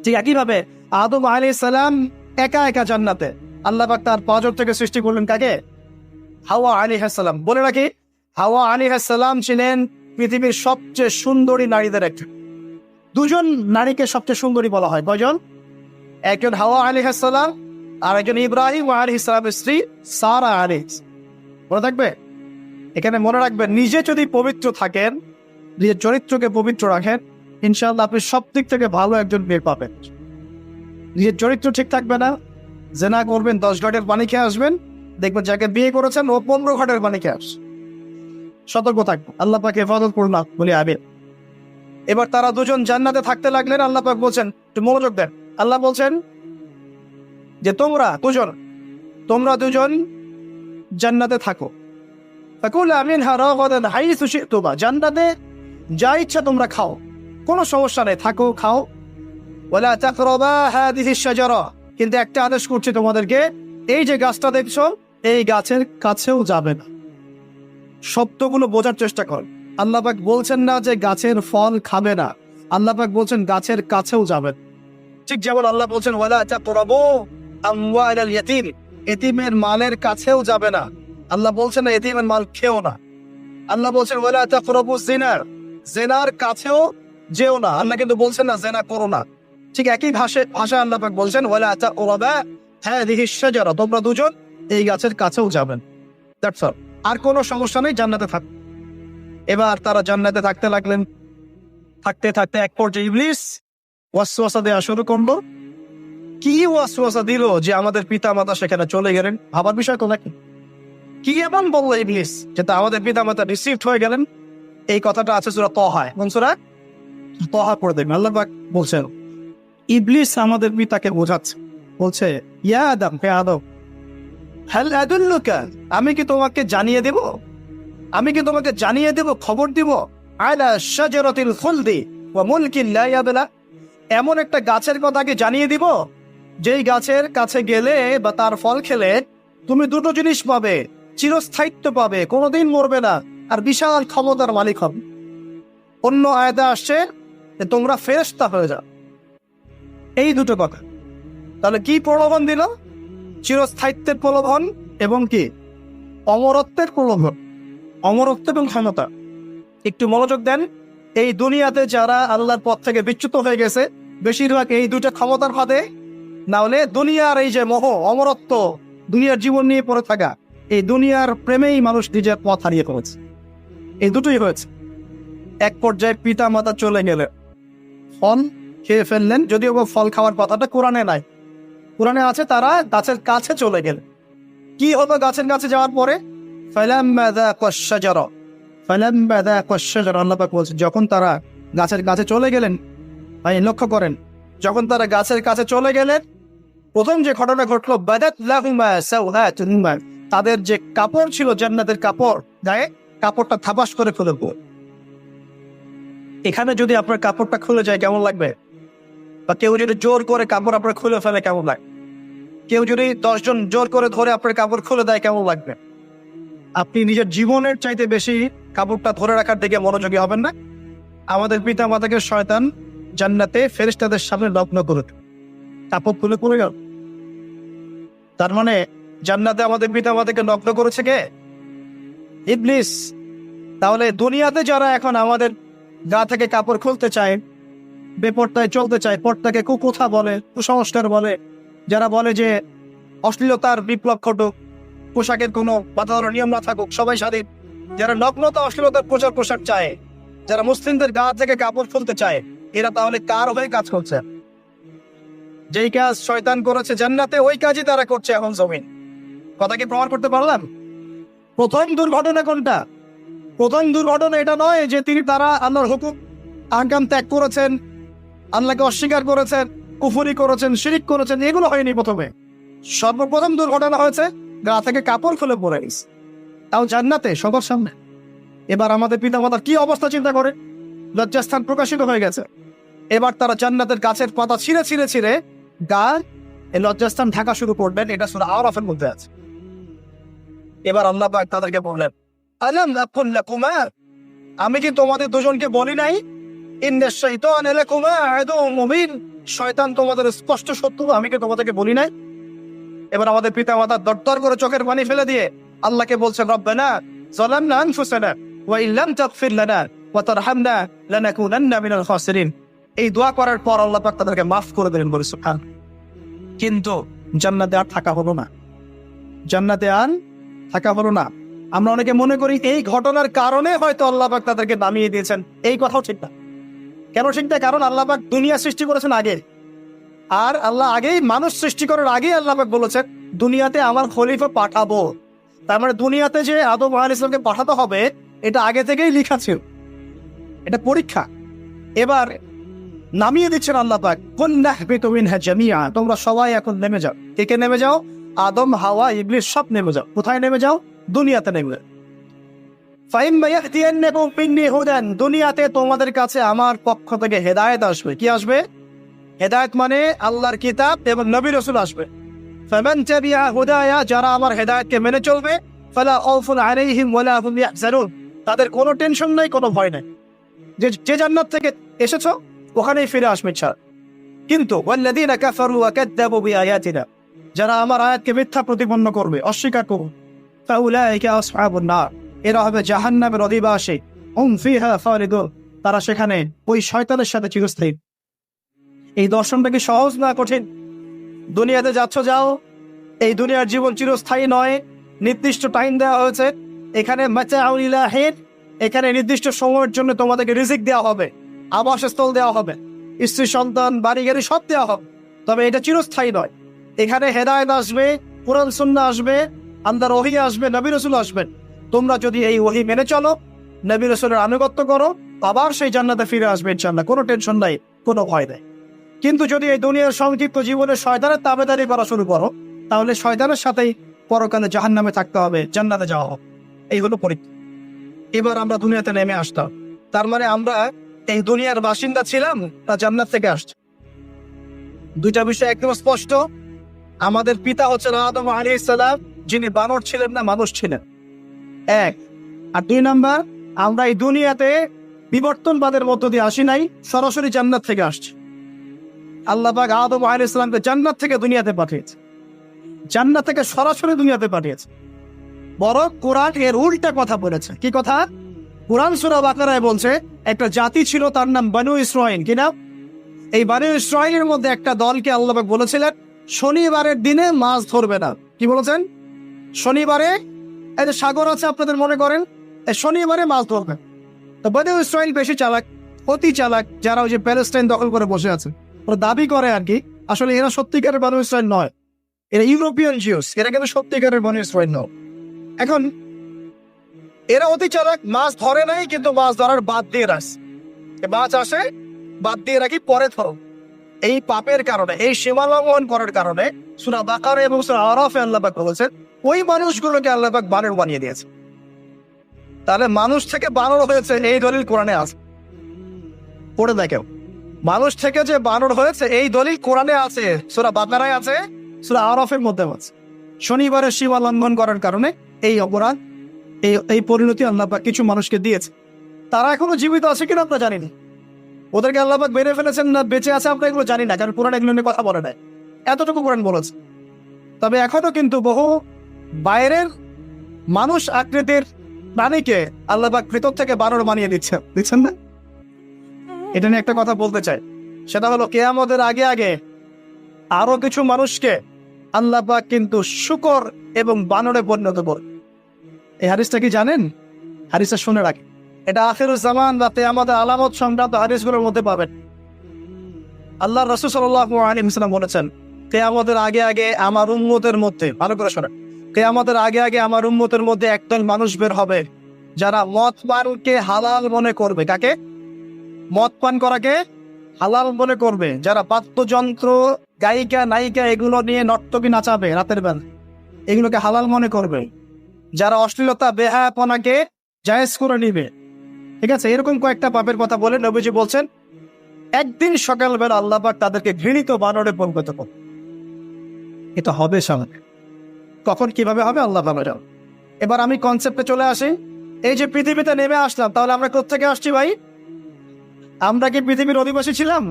ঠিক একইভাবে আদম আলাইহিস সালাম একা একা জান্নাতে, আল্লাহ পাক তার পাঁজর থেকে সৃষ্টি করলেন কাকে? হাওয়া আলাইহিস সালাম। বলে রাখি, হাওয়া আলাইহিস সালাম ছিলেন পৃথিবীর সবচেয়ে সুন্দরী নারীদের একজন। দুজন নারীকে সবচেয়ে সুন্দরী বলা হয়, কয়জন? একজন হাওয়া আলাইহিস সালাম, আর একজন ইব্রাহিম আলাইহিস সালামের স্ত্রী সারা আলাইহিস। মনে থাকবে, এখানে মনে রাখবেন, নিজে যদি পবিত্র থাকেন, নিজের চরিত্রকে পবিত্র রাখেন, ইনশাআল্লাহ আপনি সব দিক থেকে ভালো একজন মেয়ে পাবেন। নিজের চরিত্র ঠিক থাকবে না, জেনা করবেন, 10 ঘাটের পানি খেয়ে আসবেন, দেখবেন যাকে বিয়ে করেছেন ও 15 ঘাটের পানি খেয়ে আসে। সতর্ক থাকবেন, আল্লাহ পাক হেফাজত করুন না বলি আমিন। এবার তারা দুজন জান্নাতে থাকতে লাগলেন। আল্লাহ পাক বলছেন, একটু মনোযোগ দেন, আল্লাহ বলছেন যে তোমরা দুজন জান্নাতে থাকো। ফাকুলা মিনহা রাগাদান হাইসু শি'তুমা, জান্নাতে যা ইচ্ছা তোমরা খাও, কোনো সমস্যা নেই, থাকো খাও। ওয়ালা তাকরাবা হাদিহি শাজারা, কিন্তু একটা আদেশ করছি তোমাদেরকে, এই যে গাছটা দেখছো, এই গাছের কাছেও যাবে না। শব্দগুলো বোঝার চেষ্টা কর। আল্লাহ পাক বলছেন না যে গাছের ফল খাবে না, আল্লাহ পাক বলছেন গাছের কাছেও যাবে না। ঠিক যেমন আল্লাহ বলছেন ওয়ালা তাকরাবু আমওয়ালাল ইয়াতীম, এতিমের মালের কাছেও যাবে না। আল্লাহ বলছেন না এতিমের মাল খেও না। আল্লাহ বলছেন ওয়ালা তাকরাবু জিনার, জেনার কাছেও যেও না। আল্লাহ কিন্তু বলছেন না জেনা করো না। ঠিক একই ভাষা আল্লাহ পাক বলছেন ওয়ালা তাকরাবা হাদিহি শাজারা, তোমরা দুজন এই গাছের কাছেও যাবেন। দ্যাটস অল, আর কোনো সমস্যা নেই, জান্নাতে থাক। এবার তারা জান্নাতে থাকতে লাগলেন। থাকতে থাকতে এক পর্যায়ে ইবলিস ওয়াসওয়াসা দেওয়া শুরু করলো। কি ওয়াসওয়াসা দিল যে আমাদের পিতা মাতা সেখানে চলে গেলেন? ভাবার বিষয় তো নাকি? কি এমন বললো ইবলিস যে তা আমাদের পিতা মাতা রিসিভড হয়ে গেলেন? এই কথাটা আছে সূরা তাহায়। কোন সূরা? তাহা পড়ে দেখবেন। আল্লাহ পাক বলছেন, ইবলিস আমাদের পিতাকে বোঝাচ্ছে, বলছে, ইয়া আদম, হে আদম, হাল আদুল্লুকা, আমি কি তোমাকে জানিয়ে দেব, আমি কি তোমাকে জানিয়ে দেব, খবর দিব, আলা শাজারাতিল খুলদি ওয়া মুলকিন লা ইয়াবলা, এমন একটা গাছের কথা কি জানিয়ে দিব যেই গাছের কাছে গেলে বা তার ফল খেলে তুমি দুটো জিনিস পাবে, চিরস্থায়িত্ব পাবে, কোনোদিন মরবে না, আর বিশাল ক্ষমতার মালিক হবে। অন্য আয়াতে আসছে যে তোমরা ফেরেশতা হয়ে যাও। এই দুটো কথা। তাহলে কি প্রলোভন দিল? চিরস্থায়িত্বের প্রলোভন এবং কি অমরত্বের প্রলোভন, অমরত্ব এবং ক্ষমতা। একটু মনোযোগ দেন। এই দুনিয়াতে যারা আল্লাহর পথ থেকে বিচ্যুত হয়ে গেছে বেশিরভাগ এই দুটো ক্ষমতার ফাঁদে, না হলে দুনিয়ার এই যে মোহ, অমরত্ব, দুনিয়ার জীবন নিয়ে পড়ে থাকা, এই দুনিয়ার প্রেমেই মানুষ নিজের পথ হারিয়ে ফেলেছে। এই দুটোই হয়েছে। এক পর্যায়ে পিতা মাতা চলে গেলে ফল খেয়ে ফেললেন, যদিও ফল খাওয়ার কথাটা কোরআনে নাই, কোরআনে আছে তারা গাছের কাছে চলে গেলেন। কি হলো গাছের কাছে যাওয়ার পরে? ফালাম্মা যাকা আশ-শাজারা, ফালাম্মা যাকা আশ-শাজারা, আল্লাহ পাক বলছেন যখন তারা গাছের কাছে চলে গেলেন, ভাই লক্ষ্য করেন, যখন তারা গাছের কাছে চলে গেলেন প্রথম যে ঘটনা ঘটলো, বাদাত লাহুমা সাওআতুহুমা, তাদের যে কাপড় ছিল জান্নাতের কাপড়, গায়ে কাপড়টা থাবাস করে খুলে পড়ল। এখানে যদি আপনার কাপড়টা খুলে যায় কেমন লাগবে? বা কেউ যদি জোর করে কাপড় আপনার খুলে ফেলে কেমন লাগবে? কেউ যদি 10 জন জোর করে ধরে আপনার কাপড় খুলে দেয় কেমন লাগবে? আপনি নিজের জীবনের চাইতে বেশি কাপড়টা ধরে রাখার দিকে মনোযোগী হবেন না? আমাদের পিতা মাতাকে শয়তান জান্নাতে ফেরেশতাদের সামনে লগ্ন করে কাপড় খুলে পড়ে গেল। তার মানে জান্নাতে আমাদের পিতা মাতাকে লগ্ন করেছে কে? ইবলিস। তাহলে দুনিয়াতে যারা এখন আমাদের গা থেকে কাপড় খুলতে চায়, বেপর্দায় চলতে চায়, পর্দাকে কুকথা বলে, কুসংস্কার বলে, যারা বলে যে অশ্লীলতার বিপ্লব ঘটুক, পোশাকের কোনো বাধা নিয়ম না থাকুক, সবাই স্বাধীন, যারা নগ্নতা অশ্লীলতার প্রচার পোশাক চায়, যারা মুসলিমদের গা থেকে কাপড় খুলতে চায়, এরা তাহলে কার হয়ে কাজ করছে? যেই কাজ শয়তান করেছে জান্নাতে ওই কাজই তারা করছে এখন জমিন। কথা কি প্রমাণ করতে পারলাম? প্রথম দুর্ঘটনা কোনটা? প্রথম দুর্ঘটনা এটা নয় যে তারা আল্লাহর হুকুম আহকাম ত্যাগ করেছেন, আল্লাহকে অস্বীকার করেছেন, কুফরি করেছেন, শিরিক করেছেন, এগুলো হয়নি প্রথমে। সর্বপ্রথম দুর্ঘটনা হয়েছে গা থেকে কাপড় খুলে পড়ে গেছে, তাও জান্নাতে সবার সামনে। এবার আমাদের পিতামাতার কি অবস্থা চিন্তা করে, লজ্জাস্থান প্রকাশিত হয়ে গেছে। এবার তারা জান্নাতের গাছের পাতা ছিঁড়ে ছিঁড়ে ছিঁড়ে গা এই লজ্জাস্থান ঢাকা শুরু করবেন। এটা সূরা আরাফের মধ্যে আছে। এবার আল্লাহ পাক তাদেরকে বললেন, আলাম আকুল লাকুমা, আমি কি তোমাদের দুজনকে বলি নাই, ইন্নাশ শাইতানা লাকুমা আদুউম মুবিন, শয়তান তোমাদের স্পষ্ট শত্রু, আমি কি তোমাদেরকে বলি নাই? এবার আমাদের পিতা মাতা দরদর করে চোখের পানি ফেলে দিয়ে আল্লাহকে বলছেন, রব্বানা যালামনা আনফুসানা ওয়া ইল্লাম তাগফির লানা ওয়া তারহামনা লানাকুনান্না মিনাল খাসিরিন। এই দোয়া করার পর আল্লাহ পাক তাদেরকে মাফ করে দিলেন, বলে সুবহান। কিন্তু জান্নাতে আর থাকা হলো না, জান্নাতে আর থাকা হলো না। আমরা অনেকে মনে করি এই ঘটনার কারণে হয়তো আল্লাহ পাক তাদেরকে নামিয়ে দিয়েছেন, এই কথাও ঠিক না। কেন ঠিক না? কারণ আল্লাহ পাক দুনিয়া সৃষ্টি করেছেন আগে, আর আল্লাহ আগেই মানুষ সৃষ্টি করার আগেই আল্লাহ পাক বলেছেন দুনিয়াতে আমার খলিফা পাঠাবো। তার মানে দুনিয়াতে যে আদম আলাইহিস সালামকে পাঠাতে হবে এটা আগে থেকেই লেখা ছিল, এটা পরীক্ষা। এবার নামিয়ে দিচ্ছেন আল্লাহ পাক, কুল্লাহবিতু মিনহা জামিআ, তোমরা সবাই এখন নেমে যাও। কে কে নেমে যাও? আদম, হাওয়া, ইবলিস সব নেমে যাও। কোথায় নেমে যাও? দুনিয়াতে নেমে যাও। ফাইম্মা ইয়াতিয়ান্নাকুম মিন্নী হুদান, দুনিয়াতে তোমাদের কাছে আমার পক্ষ থেকে হেদায়েত আসবে। কি আসবে? হেদায়েত মানে আল্লাহর কিতাব এবং নবী রাসূল আসবে। ফামান তাবিআ হুদায়া, যারা আমার হেদায়েতকে মেনে চলবে, ফালা খাউফুন আলাইহিম ওয়ালা হুম ইয়াহজানুন, তাদের কোনো টেনশন নাই, কোনো ভয় নাই। যে জান্নাত থেকে এসেছো ওখানেই ফিরে আসবে ছাড়। কিন্তু ওয়াল্লাযীনা কাফারু ওয়া কাযযাবু বিআয়াতিনা, যারা আমার আয়াতকে মিথ্যা প্রতিপন্ন করবে, অস্বীকার করবে, ফাউলাইকা আসহাবুন নার, এরা হবে জাহান্নামের অধিবাসী। হুম ফিহা খালিদুন, তারা সেখানে ওই শয়তানের সাথে চিরস্থায়ী। এই দর্শনটা কি সহজ না কঠিন? দুনিয়াতে যাচ্ছ যাও, এই দুনিয়ার জীবন চিরস্থায়ী নয়, নির্দিষ্ট টাইম দেওয়া হয়েছে। এখানে মাতাউন ইলাহিন, এখানে নির্দিষ্ট সময়ের জন্য তোমাদেরকে রিজিক দেওয়া হবে, আবাসস্থল দেওয়া হবে, স্ত্রী সন্তান বাড়ি গাড়ি সব দেওয়া হবে, তবে এটা চিরস্থায়ী নয়। এখানে হেদায়েত আসবে, কোরআন সুন্নাহ আসবে, আল্লাহর ওহী আসবে, নবী রাসূল আসবেন। তোমরা যদি এই ওহী মেনে চলো, নবী রাসূলের আনুগত্য করো, আবার সেই জান্নাতে ফিরে আসবে ইনশাআল্লাহ, কোনো টেনশন নাই, কোনো ভয় নেই। কিন্তু যদি এই দুনিয়ার সংক্ষিপ্ত জীবনে শয়তানের তাবেদারি করা শুরু করো, তাহলে শয়তানের সাথেই পরকালে জাহান্নামে থাকতে হবে, জান্নাতে যাওয়া হবে। এই হলো পরীক্ষা। এবার আমরা দুনিয়াতে নেমে আসতাম, তার মানে আমরা এই দুনিয়ার বাসিন্দা ছিলাম না জান্নাত থেকে আসছে? দুইটা বিষয় একদম স্পষ্ট। আমাদের পিতা হচ্ছেন আদম আলাইহিস সালাম, যিনি বানর ছিলেন না, মানুষ ছিলেন, এক। আর দুই নাম্বার, আমরা এই দুনিয়াতে বিবর্তনবাদের মধ্য দিয়ে আসি নাই, সরাসরি জান্নাত থেকে আসছি। আল্লাহ পাক আদম আলাইহিস সালামকে জান্নাত থেকে দুনিয়াতে পাঠিয়েছে, জান্নাত থেকে সরাসরি দুনিয়াতে পাঠিয়েছে। বরং কোরআন এর উল্টা কথা বলেছে। কি কথা? কোরআন সূরা বাকারায় বলছে একটা জাতি ছিল, তার নাম বনু ইসরাঈল। কি নাম? এই বনু ইসরাঈলের মধ্যে একটা দলকে আল্লাহ পাক বলেছিলেন শনিবারের দিনে মাছ ধরবে না। কি বলেছেন? শনিবারে, এই যে সাগর আছে আপনাদের মনে করেন, এই শনিবারে মাছ ধরবে। তো বনু ইসরাঈল বেশি চালাক, অতি চালাক, যারা ওই যে প্যালেস্টাইন দখল করে বসে আছে, ওরা দাবি করে আর কি, আসলে এরা সত্যিকারের বনু ইসরাঈল নয়, এরা ইউরোপিয়ান জিউস, এরা কিন্তু সত্যিকারের বনু ইসরাঈল নয়। এখন এরা অতি চালাক, মাছ ধরে নাই, কিন্তু মাছ ধরার বাদ দিয়ে রাখছে। মাছ আসে, বাদ দিয়ে রাখি, পরে ধরো। এই পাপের কারণে, এই সীমা লঙ্ঘন করার কারণে সূরা বাকারা এবং সূরা আরাফে আল্লাহ পাক বলেছেন ওই মানুষগুলোকে আল্লাহ পাক বানর বানিয়ে দিয়েছে। তাহলে মানুষ থেকে বানর হয়েছে এই দলিল কোরআনে আছে, পড়ে দেখেও। মানুষ থেকে যে বানর হয়েছে এই দলিল কোরআনে আছে, সূরা বাকারায় আছে, সূরা আরাফের মধ্যে আছে। শনিবারের সীমা লঙ্ঘন করার কারণে এই অপরাধ, এই পরিণতি আল্লাহ পাক কিছু মানুষকে দিয়েছে। তারা এখনো জীবিত আছে কিনা আমরা জানি না, ওদেরকে আল্লাহ পাক মেরে ফেলেছেন না বেঁচে আছে আমরা এগুলো জানি না, কারণ কোরআন এগুলো নিয়ে কথা বলে নাই, এতটুকু কোরআন বলেছে। তবে এখনো কিন্তু বহু বাইরের মানুষ আকৃতির প্রাণীকে আল্লাহ পাক ভেতর থেকে বানর বানিয়ে দিচ্ছেন না। এটা নিয়ে একটা কথা বলতে চাই, সেটা হলো কিয়ামতের আগে আগে আরো কিছু মানুষকে আল্লাহ পাক কিন্তু শূকর এবং বানরে পরিণত করবে। এই হাদিসটা কি জানেন? হাদিসটা শুনে রাখেন, এটা আখিরুজ জামান বা কিয়ামতের আলামত সংক্রান্ত হাদিসগুলোর মধ্যে পাবেন। আল্লাহ রাসূল সাল্লাল্লাহু আলাইহি ওয়াসাল্লাম বলেছেন কিয়ামতের আগে আগে আমার উম্মতের মধ্যে, ভালো করে শোনেন, কিয়ামতের আগে আগে আমার উম্মতের মধ্যে একদল মানুষ বের হবে যারা মদ পানকে হালাল মনে করবে। কাকে? মদ পান করাকে হালাল মনে করবে, যারা বাদ্যযন্ত্র, গায়িকা, নায়িকা এগুলো নিয়ে নর্তকী নাচাবে রাতের বেলা, এগুলোকে হালাল মনে করবে, যারা অশ্লীলতা, বেহায়াপনাকে জায়েজ করে নিবে। ঠিক আছে, এরকম কয়েকটা পাপের কথা বলে নবীজি বলছেন একদিন সকালবেলা আল্লাহ পাক তাদেরকে ঘৃণিত বানরে পরিণত করবে। এটা হবে সামনে, কখন কিভাবে হবে আল্লাহ ভালো জানেন। এবার আমি কনসেপ্টে চলে আসি। এই যে পৃথিবীতে নেমে আসলাম, তাহলে আমরা কোত্থেকে আসছি ভাই? আমরা কি পৃথিবীর অধিবাসী ছিলাম?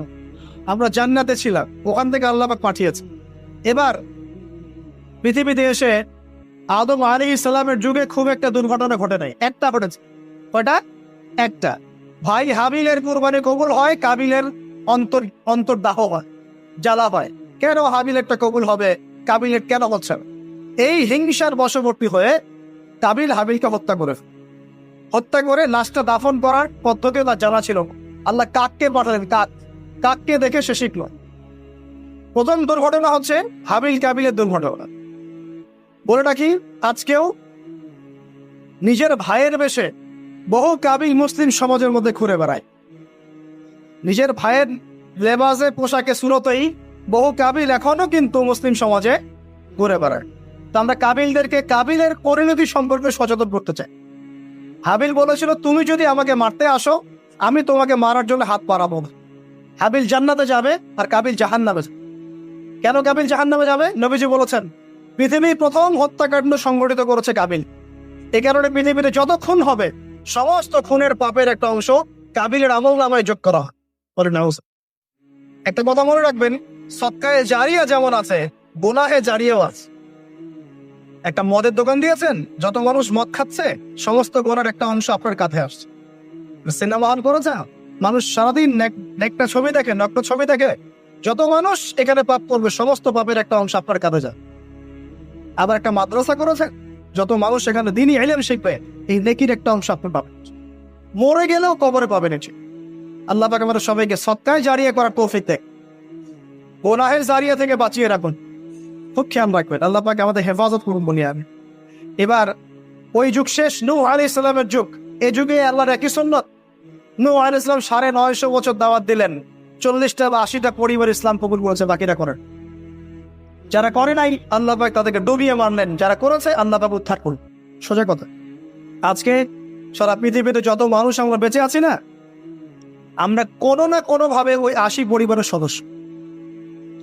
আমরা জান্নাতে ছিলাম, ওখান থেকে আল্লাহ পাক পাঠিয়েছে। এবার পৃথিবীতে এসে আদম আলাইহিস সালামের যুগে খুব একটা দুর্ঘটনা ঘটে নাই, একটা ঘটেছে। কয়টা? একটা। ভাই হাবিলের কুরবানি কবুল হয়, কাবিলের অন্তর্দাহ হয়, জ্বালা হয়। কেন হাবিলেরটা কবুল হবে, কাবিলের কেন হচ্ছে না? এই হিংসার বশবর্তী হয়ে কাবিল হাবিলকে হত্যা করে লাশটা দাফন করার পদ্ধতি তার জানা ছিল। আল্লাহ কাককে পাঠালেন, কাককে দেখে সে শিখল। প্রথম দুর্ঘটনা হচ্ছে হাবিল কাবিলের দুর্ঘটনা। বলে রাখি, আজকেও নিজের ভাইয়ের বেশে বহু কাবিল মুসলিম সমাজের মধ্যে ঘুরে বেড়ায়। নিজের ভাইয়ের লেবাসে, পোশাকে, সুরতেই বহু কাবিল এখনো কিন্তু মুসলিম সমাজে ঘুরে বেড়ায়। তো আমরা কাবিলদেরকে কাবিলের পরিণতি সম্পর্কে সচেতন করতে চাই। হাবিল বলেছিল তুমি যদি আমাকে মারতে আসো, আমি তোমাকে মারার জন্য হাত বাড়াবো না। হাবিল জান্নাতে যাবে আর কাবিল জাহান্নামে যাবে। কেন কাবিল জাহান্নামে যাবে? নবীজি বলেছেন পৃথিবীর প্রথম হত্যাকাণ্ড সংগঠিত করেছে কাবিল। এই কারণে পৃথিবীতে যত খুন হবে সমস্ত খুনের পাপের একটা অংশ কাবিলের আমলনামায় যোগ করা হয়। একটা কথা মনে রাখবেন, সদকায়ে জারিয়া যেমন আছে, গুনাহে জারিয়াও আছে। একটা মদের দোকান দিয়েছেন, যত মানুষ মদ খাচ্ছে সমস্ত গুনার একটা অংশ আপনার কাঁধে আসছে। সিনেমা হল করেছে, মানুষ সারাদিন নেকটা ছবি দেখে, নগ্ন ছবি দেখে, যত মানুষ এখানে পাপ করবে সমস্ত পাপের একটা অংশ আপনার কাঁধে যায়। আবার একটা মাদ্রাসা করেছে, যত মানুষ এখানে দ্বীনি ইলম শিখবে এই নেকির একটা অংশ আপনি পাবেন। মরে গেলেও কবরে পাবেন। এটি আল্লাহ পাক আমাদের সবাইকে সদকায়ে জারিয়া করার তৌফিক দেয়, গুনাহের জারিয়া থেকে বাঁচিয়ে রাখুন। খুব খেয়াল রাখবেন, আল্লাহ পাক আমাদের হেফাজত করুন বলি আমি। এবার ওই যুগ শেষ, নূহ আলাইহিস সালামের যুগ। এ যুগে আল্লাহর একই সুন্নত। নূহ আলাইহিস সালাম 950 বছর দাওয়াত দিলেন, 40টা বা 80টা পরিবার ইসলাম কবুল করেছে, বাকিরা করেন। যারা করে নাই আল্লাহ পাক তাদেরকে ডুবিয়ে মারলেন, যারা করেছে আল্লাহ পাক উদ্ধার করলেন। সোজা কথা। আজকে সারা পৃথিবীতে যত মানুষ আমরা বেঁচে আছি না, আমরা কোনো না কোনো ভাবে ওই 80 পরিবারের সদস্য।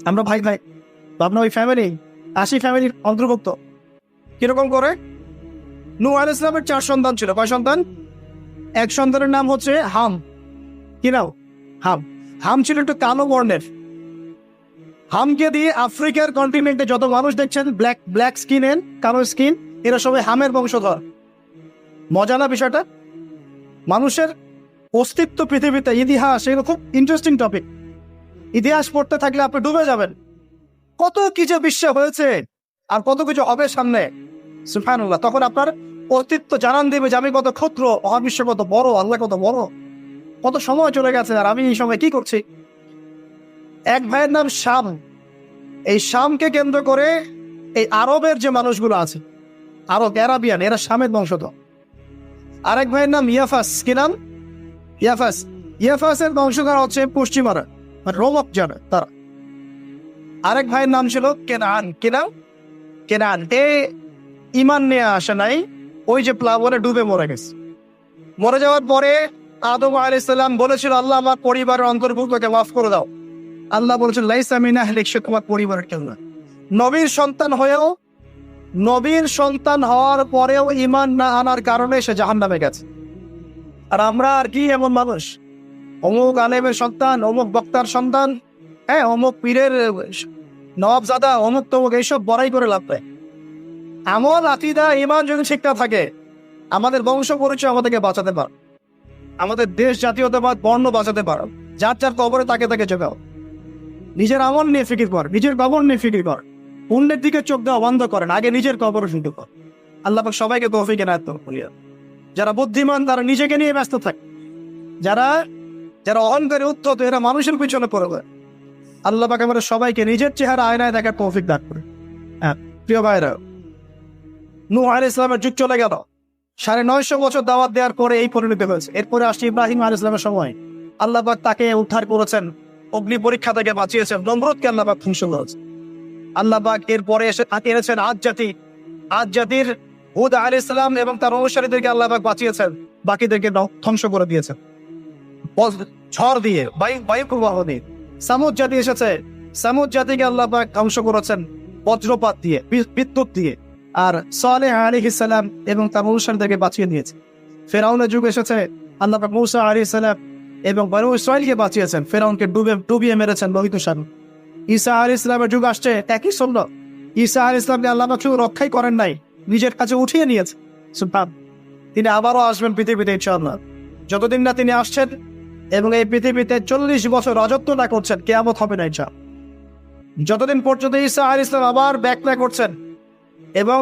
আমরা ভাই ভাই, ভাবনা ওই ফ্যামিলি 80 ফ্যামিলির অন্তর্ভুক্ত। কিরকম করে? নূহ আলাইহিস সালামের 4 সন্তান ছিল। কয় সন্তান? এক সন্তানের নাম হচ্ছে হাম। কি নাম? হাম। হাম ছিল একটু কালো বর্ণের। হামকে দিয়ে আফ্রিকার কন্টিনেন্টে যত মানুষ দেখছেন ব্ল্যাক স্কিনের, কালো স্কিন, এরা সবাই হামের বংশধর। মজা না বিষয়টা? মানুষের অস্তিত্ব পৃথিবীতে, ইতিহাস, এগুলো খুব ইন্টারেস্টিং টপিক। ইতিহাস পড়তে থাকলে আপনি ডুবে যাবেন। কত কিছু বিশ্ব হয়েছে আর কত কিছু হবে সামনে, সুবহানাল্লাহ। তখন আপনার অস্তিত্ব জানান দেবে যে আমি কত ক্ষুদ্র, মহাবিশ্ব কত বড়, আল্লাহ কত বড়, কত সময় চলে গেছে আর আমি এই সময় কি করছি। এক ভাইয়ের নাম শাম। এই শামকে কেন্দ্র করে এই আরবের যে মানুষগুলো আছে, আরব, অ্যারাবিয়ান, এরা শামের বংশধর। আরেক ভাইয়ের নাম ইয়াফাস। কি নাম? ইয়াফাস। ইয়াফাসের বংশধর হচ্ছে পশ্চিমারা, রোমক যারা, তারা। আরেক ভাইয়ের নাম ছিল কেনান। কি নাম? কেনান। ইমান নিয়ে আসে নাই, ওই যে প্লাবনে ডুবে মরে গেছে। মরে যাওয়ার পরে আদম আলাইহিস সালাম বলেছিল, আল্লাহ আমার পরিবারের অন্তর্ভুক্তকে মাফ করে দাও। আল্লাহ বলেছেন, লাইসা মিন আহলিক, সে তোমার পরিবারের কেউ না। নবীর সন্তান হওয়ার পরেও ইমান না আনার কারণে সে জাহান্নামে গেছে। আর আমরা আর কি এমন মানুষ, অমুক আলেমের সন্তান, অমুক বক্তার সন্তান, হ্যাঁ, অমুক পীরের নবাবজাদা, অমুক তমুক, এইসব বড়াই করে লাভ নেই। আমল, আকিদা, ইমান যদি ঠিক না থাকে, আমাদের বংশ পরিচয় আমাদেরকে বাঁচাতে পার, আমাদের দেশ, জাতীয়তাবাদ, বর্ণ বাঁচাতে পারো। যার যার কবরে তাকে যোগাও। নিজের আমল নিয়ে ফিকির কর, নিজের কবর নিয়ে ফিকির কর। অন্যের দিকে চোখ দেওয়া বন্ধ করেন, আগে নিজের কবর ফিকির কর। আল্লাহ পাক সবাইকে তৌফিক এনায়েত করুন। যারা বুদ্ধিমান তারা নিজেকে নিয়ে ব্যস্ত থাকে, যারা অহংকারী, উদ্ধত, এরা মানুষের পিছনে পড়ে যায়। আল্লাহ পাক আমাদের সবাইকে নিজের চেহারা আয়নায় দেখার তৌফিক দান করে। হ্যাঁ প্রিয় ভাইরা, নূহ আলাইহিস সালামের যুগ চলে গেল, 950 বছর দাওয়াত দেওয়ার পরে এই পরিণতি হয়েছে। এরপরে আসছে ইব্রাহিম আলাইহিস সালামের সময়। আল্লাহ পাক তাকে উদ্ধার করেছেন, অগ্নি পরীক্ষা থেকে বাঁচিয়েছেন, নমরুদকে আল্লাহ পাক ধ্বংস করেছেন। আল্লাহ পাক এরপরে এসে এনেছেন আজ জাতির হুদ আলাইহিস সালাম এবং তার অনুসারীদেরকে আল্লাহ পাক বাঁচিয়েছেন, বাকিদেরকে ধ্বংস করে দিয়েছেন ঝড় দিয়ে, বায়ু প্রবাহ দিয়ে। সামুদ জাতি এসেছে, সামুদ জাতিকে আল্লাহ পাক ধ্বংস করেছেন বজ্রপাত দিয়ে, বিদ্যুৎ দিয়ে। আর সালেহ আলাইহিস সালাম এবং তার অনুসারীদেরকে বাঁচিয়ে দিয়েছে। ফেরাউনের যুগ এসেছে, আল্লাহ পাক মূসা আলাইহিস সালাম এবং বনু ইসরাইলকে বাঁচিয়েছেন, ফেরাউনকে ডুবিয়ে মেরেছেন লোহিত সাগর। ঈসা আলাইহিস সালামের যুগ আসছে, একই সুন্নাহ। ঈসা আলাইহিস সালামকে আল্লাহ পাক শুধু রক্ষাই করেন নাই, নিজের কাছে উঠিয়ে নিয়েছে। সুবহান। তিনি আবারও আসবেন পৃথিবীতে ইনশাআল্লাহ। যতদিন না তিনি আসছেন এবং এই পৃথিবীতে 40 বছর রাজত্ব না করছেন, কিয়ামত হবে না ইনশাআল্লাহ। যতদিন পর্যন্ত ঈসা আলাইহিস সালাম আবার ব্যাক না করছেন এবং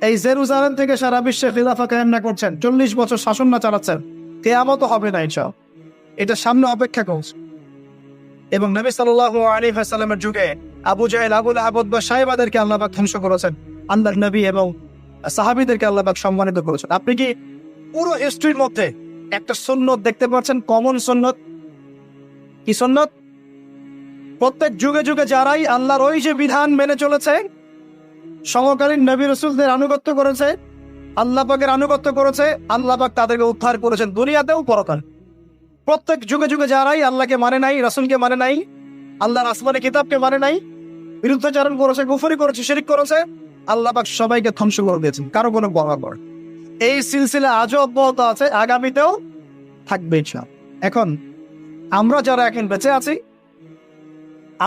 এই জেরুজালেম থেকে সারা বিশ্বে খিলাফা কায়েম না করছেন, 40 বছর শাসন না চালাচ্ছেন, কিয়ামত হবে না ইনশাআল্লাহ। এটা সামনে অপেক্ষা করছে। এবং নবী সাল্লাল্লাহু আলাইহি ওয়াসাল্লামের যুগে আবু জাহেল, আবু লাহাব, উতবা, সাইবাদেরকে আল্লাহ পাক ধ্বংস করেছেন, আল্লাহর নবী এবং সাহাবীদেরকে আল্লাহ পাক সম্মানিত করেছেন। আপনি কি পুরো হিস্ট্রির মধ্যে একটা সুন্নত দেখতে পাচ্ছেন, কমন সুন্নত? কি সুন্নত? প্রত্যেক যুগে যুগে যারাই আল্লাহর ওই যে বিধান মেনে চলেছে, সমকালীন নবী রাসূলদের আনুগত্য করেছে, আল্লাহ পাকের আনুগত্য করেছে, আল্লাহ পাক তাদেরকে উদ্ধার করেছেন দুনিয়াতেও পরকাল। প্রত্যেক যুগে যুগে যারাই আল্লাহকে মানে নাই, রাসূলকে মানে নাই, আল্লাহর আসমানি কিতাবকে মানে নাই, বিরুদ্ধাচরণ করেছে, কুফরি করেছে, শিরক করেছে, আল্লাহ পাক সবাইকে ধ্বংস করে দিয়েছেন, কারো কোনো বরাবর। এই সিলসিলা আজও অব্যাহত আছে, আগামীতেও থাকবে ইনশাআল্লাহ। এখন আমরা যারা এখন বেঁচে আছি,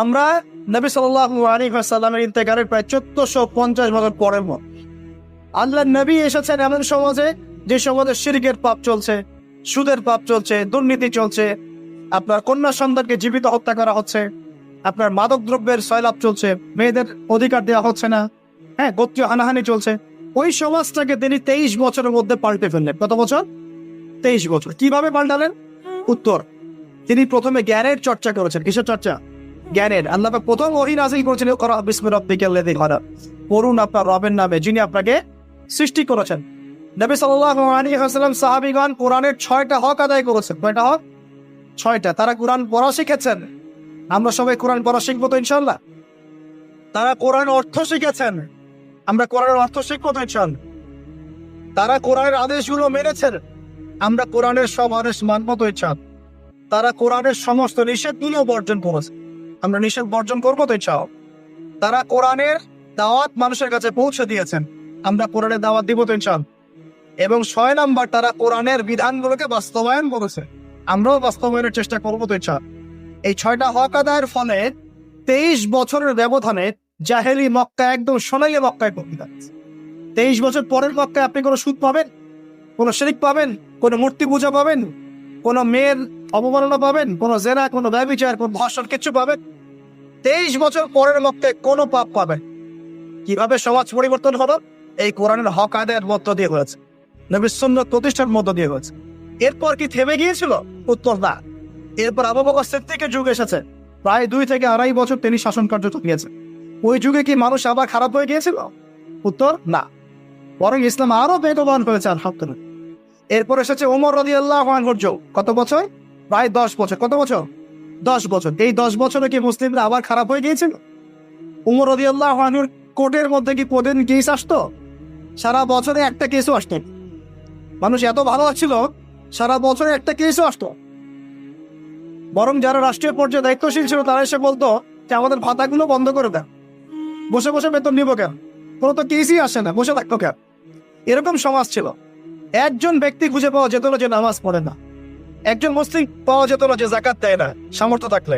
আমরা নবী সাল্লাল্লাহু আলাইহি ওয়াসাল্লামের ইন্তেকালের প্রায় 1450 বছর পরের মত। আল্লাহর নবী এসেছেন এমন সমাজে, যে সমাজে শিরকের পাপ চলছে, সুদের পাপ চলছে, দুর্নীতি চলছে, আপনার কন্যা সন্তানকে জীবিত হত্যা করা হচ্ছে, আপনার মাদক দ্রব্যের সয়লাভ চলছে, মেয়েদের অধিকার দেওয়া হচ্ছে না, হ্যাঁ, গোত্রীয় হানাহানি চলছে। ওই সমাজটাকে তিনি 23 বছরের মধ্যে পাল্টে ফেললেন। কত বছর? 23 বছর। কিভাবে পাল্টালেন? উত্তর, তিনি প্রথমে জ্ঞানের চর্চা করেছেন। কিসের চর্চা? জ্ঞানের। আল্লাহ পাক প্রথম ওহী নাযিল করেছেন, ইকরা বিসমি রাব্বিকাল্লাযী খালাক, পড়ুন আপনার রবের নামে যিনি আপনাকে সৃষ্টি করেছেন। নবী সাল্লাল্লাহু আলাইহি ওয়াসাল্লাম সাহাবীগণ কোরআনের 6টা হক আদায় করেছেন। কয়টা হক? 6টা। তারা কোরআন পড়া শিখেছেন। আমরা সবাই কোরআন পড়া শিখবো তো ইনশাআল্লাহ। তারা কোরআন অর্থ শিখেছেন। আমরা কোরআনের অর্থ শিখবো তো ইনশাআল্লাহ। তারা কোরআনের আদেশগুলো মেনেছেন। আমরা কোরআনের সব আদেশ মানব তো ইনশাআল্লাহ। তারা কোরআনের সমস্ত নিষেধগুলো বর্জন করেছে। আমরা নিষেধ বর্জন করবো তো ইনশাআল্লাহ। তারা কোরআনের দাওয়াত মানুষের কাছে পৌঁছে দিয়েছেন। আমরা কোরআনের দাওয়াত দিব তো ইনশাআল্লাহ। এবং 6 নাম্বার, তারা কোরআনের বিধানগুলোকে বাস্তবায়ন করেছে। আমরাও বাস্তবায়নের চেষ্টা করবো তো ইনশাআল্লাহ। এই 6টা হক আদায়ের ফলে 23 বছরের ব্যবধানে জাহেলি মক্কা একদম সোনালী মক্কায় পরিণত হয়েছে। 23 বছর পরের মক্কায় আপনি কোনো সুদ পাবেন, কোনো শিরক পাবেন, কোনো মূর্তি পূজা পাবেন, কোনো মেয়ের অবমাননা পাবেন, কোনো জেনা, কোনো ব্যভিচার, কোনো ধর্ষণ, কিছু পাবেন? 23 বছর পরের মক্কায় কোনো পাপ পাবেন। কিভাবে সমাজ পরিবর্তন হলো? এই কোরআনের হক আদায়ের মধ্য দিয়ে হয়েছে, নবীর সুন্নাত প্রতিষ্ঠার মধ্য দিয়ে হয়েছে। এরপর কি থেমে গিয়েছিল? উত্তর না। এরপর আবু বকর সিদ্দিকের যুগ এসেছে। প্রায় 2 থেকে 2.5 বছর তিনি শাসন কার্য চালিয়েছেন। ওই যুগে কি মানুষ আবার খারাপ হয়ে গিয়েছিল? উত্তর না। বরং ইসলাম আরো বেগবান হয়েছে আলহামদুলিল্লাহ। এরপর এসেছে ওমর রাদিয়াল্লাহু আনহুর যুগ। কত বছর? প্রায় 10 বছর। কত বছর? 10 বছর। এই 10 বছরে কি মুসলিমরা আবার খারাপ হয়ে গিয়েছিল? ওমর রাদিয়াল্লাহু আনহুর কোর্টের মধ্যে কি প্রতিদিন কেস আসতো? সারা বছরে একটা কেসও আসতো। মানুষ এত ভালো ছিল, সারা বছরে একটা কেসও আসতো। বরং যারা রাষ্ট্রীয় পর্যায়ে দায়িত্বশীল ছিল তারা এসে বলতো যে আমাদের ভাতাগুলো বন্ধ করে দেন, বসে বসে বেতন নিব কেন, কোনো তো কেসই আসে না, বসে থাকতো কেন? এরকম সমাজ ছিল। একজন ব্যক্তি খুঁজে পাওয়া যেত না যে নামাজ পড়ে না, একজন মুসলিম পাওয়া যেত না যে যাকাত দেয় না সামর্থ্য থাকলে,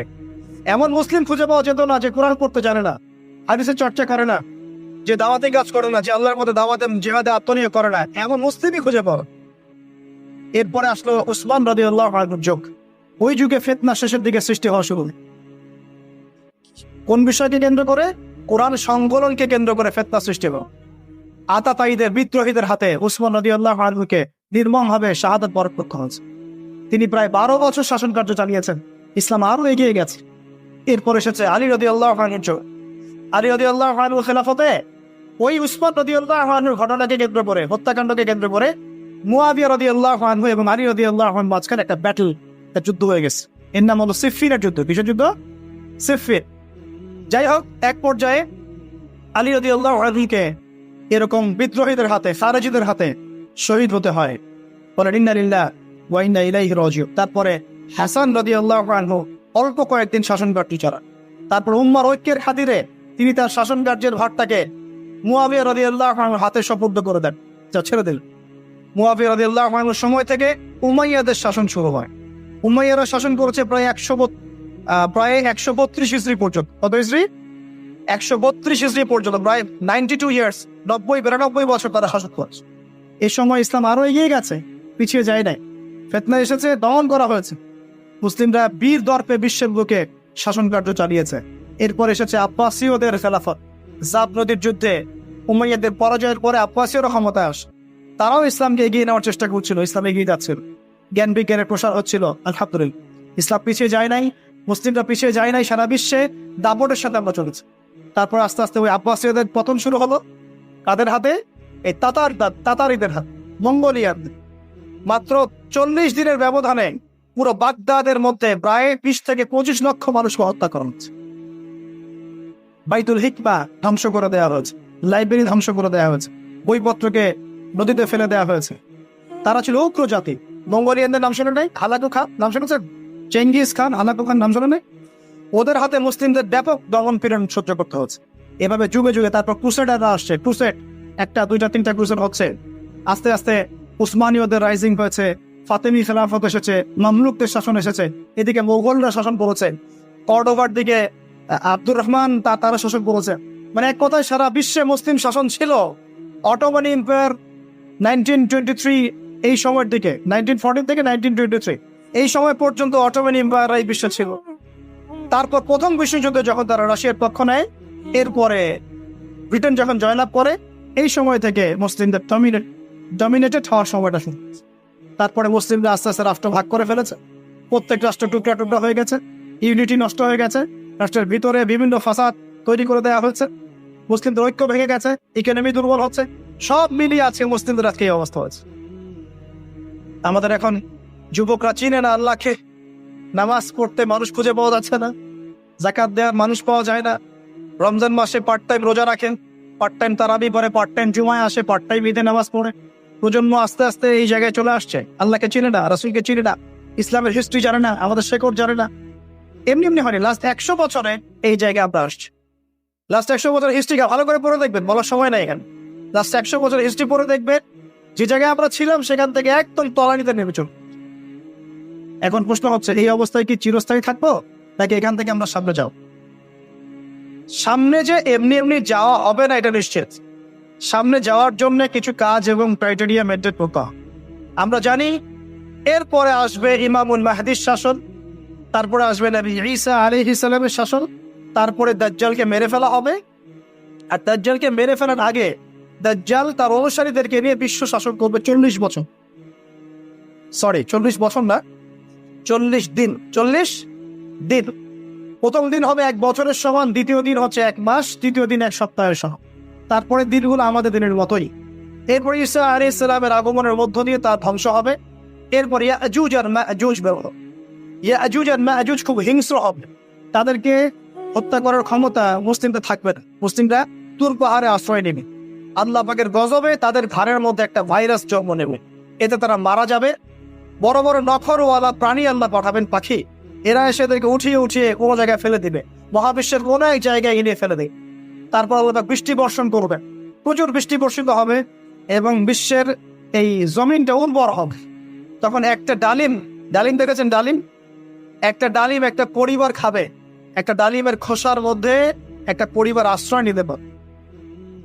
এমন মুসলিম খুঁজে পাওয়া যেত না যে কোরআন পড়তে জানে না, হাদিসের চর্চা করে না, যে দাওয়াতে কাজ করে না, যে আল্লাহর মধ্যে দাওয়াতে জিহাদে আত্মনিয়োগ করে না, এমন মুসলিমই খুঁজে পাওয়া। এরপরে আসলো উসমান রাদিয়াল্লাহু আনহুর যুগ। ওই যুগে ফিতনা শেষের দিকে সৃষ্টি হওয়া শুরু। কোন বিষয়কে কেন্দ্র করে? কোরআন সংকলনকে কেন্দ্র করে ফিতনা সৃষ্টি হলো। আতাতায়ীদের, বিদ্রোহীদের হাতে উসমান রাদিয়াল্লাহু আনহুকে নির্মমভাবে শাহাদাত বরণ হয়েছে। তিনি প্রায় 12 বছর শাসন কার্য চালিয়েছেন। ইসলাম আরো এগিয়ে গেছে। এরপর এসেছে আলী রাদিয়াল্লাহু আনহুর যুগ। আলী রাদিয়াল্লাহু আনহুর খেলাফতে ওই উসমান রাদিয়াল্লাহু আনহুর ঘটনাকে কেন্দ্র করে, হত্যাকাণ্ডকে কেন্দ্র করে মুয়াবিয়া রাদিয়াল্লাহু আনহু এবং আলী রাদিয়াল্লাহু আনহুর মাঝখানে একটা ব্যাটল, একটা যুদ্ধ হয়ে গেছে। এর নাম হলো সিফফিনের যুদ্ধ। কিসের যুদ্ধ? সিফফিন। যাই হোক, এক পর্যায়ে আলী রাদিয়াল্লাহু আনহুকে এরকম বিদ্রোহীদের হাতে, খারেজিদের হাতে শহীদ হতে হয়। বলেন ইন্না লিল্লাহি ওয়া ইন্না ইলাইহি রাজিউন। তারপরে হাসান রাদিয়াল্লাহু আনহু অল্প কয়েকদিন শাসন কার্য চালান। তারপর উম্মার ঐক্যের খাতিরে তিনি তার শাসন কার্যের ভারটাকে মুয়াবিয়া রাদিয়াল্লাহু আনহুর হাতে সুপুর্দ করে দেন, যা ছেড়ে দিল। মুয়াবিয়া রাদিয়াল্লাহু আনহুর সময় থেকে উমাইয়াদের শাসন শুরু হয়। উমাইয়ারা শাসন করেছে প্রায় 132 হিজরি পর্যন্ত। কত হিজরি? 132 হিজরি পর্যন্ত, প্রায় 92 ইয়ার্স, 92 বছর তারা শাসন করেছে। এই সময় ইসলাম আরো এগিয়ে গেছে, পিছিয়ে যায় নাই। ফিতনা এসেছে, দমন করা হয়েছে। মুসলিমরা বীর দর্পে বিশ্বের বুকে শাসন কার্য চালিয়েছে। এরপর এসেছে আব্বাসীয়দের খেলাফত। জাব নদীর যুদ্ধে উমাইয়াদের পরাজয়ের পরে আব্বাসীয়রা ক্ষমতায় আসে। তারাও ইসলামকে এগিয়ে নেওয়ার চেষ্টা করছিল, ইসলাম এগিয়ে যাচ্ছিল, জ্ঞান বিজ্ঞানের প্রসার হচ্ছিল। আলহামদুলিল্লাহ, ইসলাম পিছিয়ে যায় নাই, মুসলিমরা পিছিয়ে যায় নাই। সারা বিশ্বে দাপটের সাথে আমরা চলেছি। তারপর আস্তে আস্তে ওই আব্বাসীয়দের পতন শুরু হলো। কাদের হাতে? এই তাতারিদের হাতে, মঙ্গোলিয়ানদের। মাত্র 40 দিনের ব্যবধানে পুরো বাগদাদের মধ্যে প্রায় 20 থেকে 25 লক্ষ মানুষকে হত্যা করা হচ্ছে। বাইতুল হিকমা ধ্বংস করে দেওয়া হয়েছে, লাইব্রেরি ধ্বংস করে দেওয়া হয়েছে, বইপত্রকে নদীতে ফেলে দেওয়া হয়েছে। তারা ছিল উগ্র জাতি। মঙ্গোলিয়ানদের নাম শুনে নাই? হালাকু খান নাম শুনেছেন? চেঙ্গিস খান, হালাকু খান নাম শুনে নাই? ওদের হাতে মুসলিমদের ব্যাপক দমন পীড়ন সহ্য করতে হচ্ছে। এভাবে যুগে যুগে তারপর ক্রুসেডাররা আসছে। ক্রুসেড 1টা 2টা 3টা ক্রুসেড হচ্ছে। আস্তে আস্তে উসমানীয়দের রাইজিং হয়েছে, ফাতেমি খেলাফত এসেছে, মামলুকদের শাসন এসেছে, এদিকে মোগলরা শাসন করেছে, কর্ডোভার দিকে আব্দুর রহমান তারা শাসন করেছে। মানে এক কথায় সারা বিশ্বে মুসলিম শাসন ছিল। অটোমান এম্পায়ার 1923 এই সময়ের দিকে, 1914 থেকে 1923 এই সময় পর্যন্ত অটোমান এম্পায়ার এই বিশ্বে ছিল। তারপর প্রথম বিশ্বযুদ্ধে যখন তারা রাশিয়ার পক্ষ নেয়, এরপরে ব্রিটেন যখন জয়লাভ করে, এই সময় থেকে মুসলিমদের ডমিনেটেড হওয়ার সময়টা শুরু। তারপরে মুসলিমরা আস্তে আস্তে রাষ্ট্র ভাগ করে ফেলেছে। প্রত্যেক রাষ্ট্র টুকরা টুকরা হয়ে গেছে, ইউনিটি নষ্ট হয়ে গেছে, রাষ্ট্রের ভিতরে বিভিন্ন ফাসাদ তৈরি করে দেওয়া হয়েছে, মুসলিমদের ঐক্য ভেঙে গেছে, ইকোনমি দুর্বল হচ্ছে। সব মিলিয়ে আছে মুসলিমদের আজকে এই অবস্থা আছে। আমাদের এখন যুবকরা চিনে না আল্লাহকে, নামাজ পড়তে মানুষ খুঁজে পাওয়া যাচ্ছে না, যাকাত দেওয়ার মানুষ পাওয়া যায় না। রমজান মাসে পার্ট টাইম রোজা রাখেন, পার্ট টাইম তারাবি পড়ে, পার্ট টাইম জুমায় আসে, পার্ট টাইম ঈদে নামাজ পড়ে। প্রজন্ম আস্তে আস্তে এই জায়গায় চলে আসছে, আল্লাহকে চিনে না, রাসূলকে চিনে না, ইসলামের হিস্ট্রি জানে না, আমাদের শেকড় জানে না। এমনি এমনি হয়নি, লাস্ট 100 বছরে এই জায়গায় আমরা আসছি। লাস্ট 100 বছরের হিস্ট্রি ভালো করে পড়ে দেখবেন, বলার সময় নাই এখানে। লাস্ট 100 বছরের হিস্ট্রি পড়ে দেখবেন, যে জায়গায় আমরা ছিলাম সেখান থেকে একদম তলানিতে নেমে চল। এখন প্রশ্ন হচ্ছে, এই অবস্থায় কি চিরস্থায়ী থাকবো, নাকি এখান থেকে আমরা সামনে যাও? সামনে যে এমনি এমনি যাওয়া হবে না এটা নিশ্চিত। সামনে যাওয়ার জন্য কিছু কাজ এবং ক্রাইটেরিয়া মেনটেন করতে হবে। আমরা জানি এরপরে আসবে ইমামুল মাহদির শাসন, তারপরে আসবে নবী ঈসা আলাইহিস সালামের শাসন, তারপরে দাজ্জালকে মেরে ফেলা হবে। আর দাজ্জালকে মেরে ফেলার আগে দাজ্জাল তার অনুসারীদেরকে নিয়ে বিশ্ব শাসন করবে 40 বছর। 40 বছর না, 40 দিন। 40 দিন। প্রথম দিন হবে 1 বছরের সমান, দ্বিতীয় দিন হচ্ছে 1 মাস, তৃতীয় দিন 1 সপ্তাহের সমান। তারপরে দিনগুলো আমাদের দিনের মতোই। এরপরে ঈসা আলাইহিস সালামের আগমনের মধ্য দিয়ে তার ধ্বংস হবে। এরপর ইয়াজুজ আর মাজুজ বের হবে। ইয়াজুজ আর মাজুজ খুব হিংস্র হবে, তাদেরকে হত্যা করার ক্ষমতা মুসলিমদের থাকবে না। মুসলিমরা তুর পাহাড়ে আশ্রয় নেবে, আল্লাহ পাকের গজবে তাদের ঘাড়ের মধ্যে একটা ভাইরাস জন্ম নেবে, এতে তারা মারা যাবে। বড় বড় নখরওয়ালা প্রাণী আল্লাহ পাঠাবেন, পাখি, এরা এসে এদেরকে উঠিয়ে উঠিয়ে কোনো জায়গায় ফেলে দিবে, মহাবিশ্বের কোনো এক জায়গায় এনে ফেলে দেবে। তারপর আল্লাহ পাক বৃষ্টি বর্ষণ করবেন, প্রচুর বৃষ্টি বর্ষিত হবে এবং বিশ্বের এই জমিনটা উর্বর হবে। তখন একটা ডালিম দেখেছেন, একটা ডালিম একটা পরিবার খাবে, একটা ডালিমের খোসার মধ্যে একটা পরিবার আশ্রয় নিতে পারে,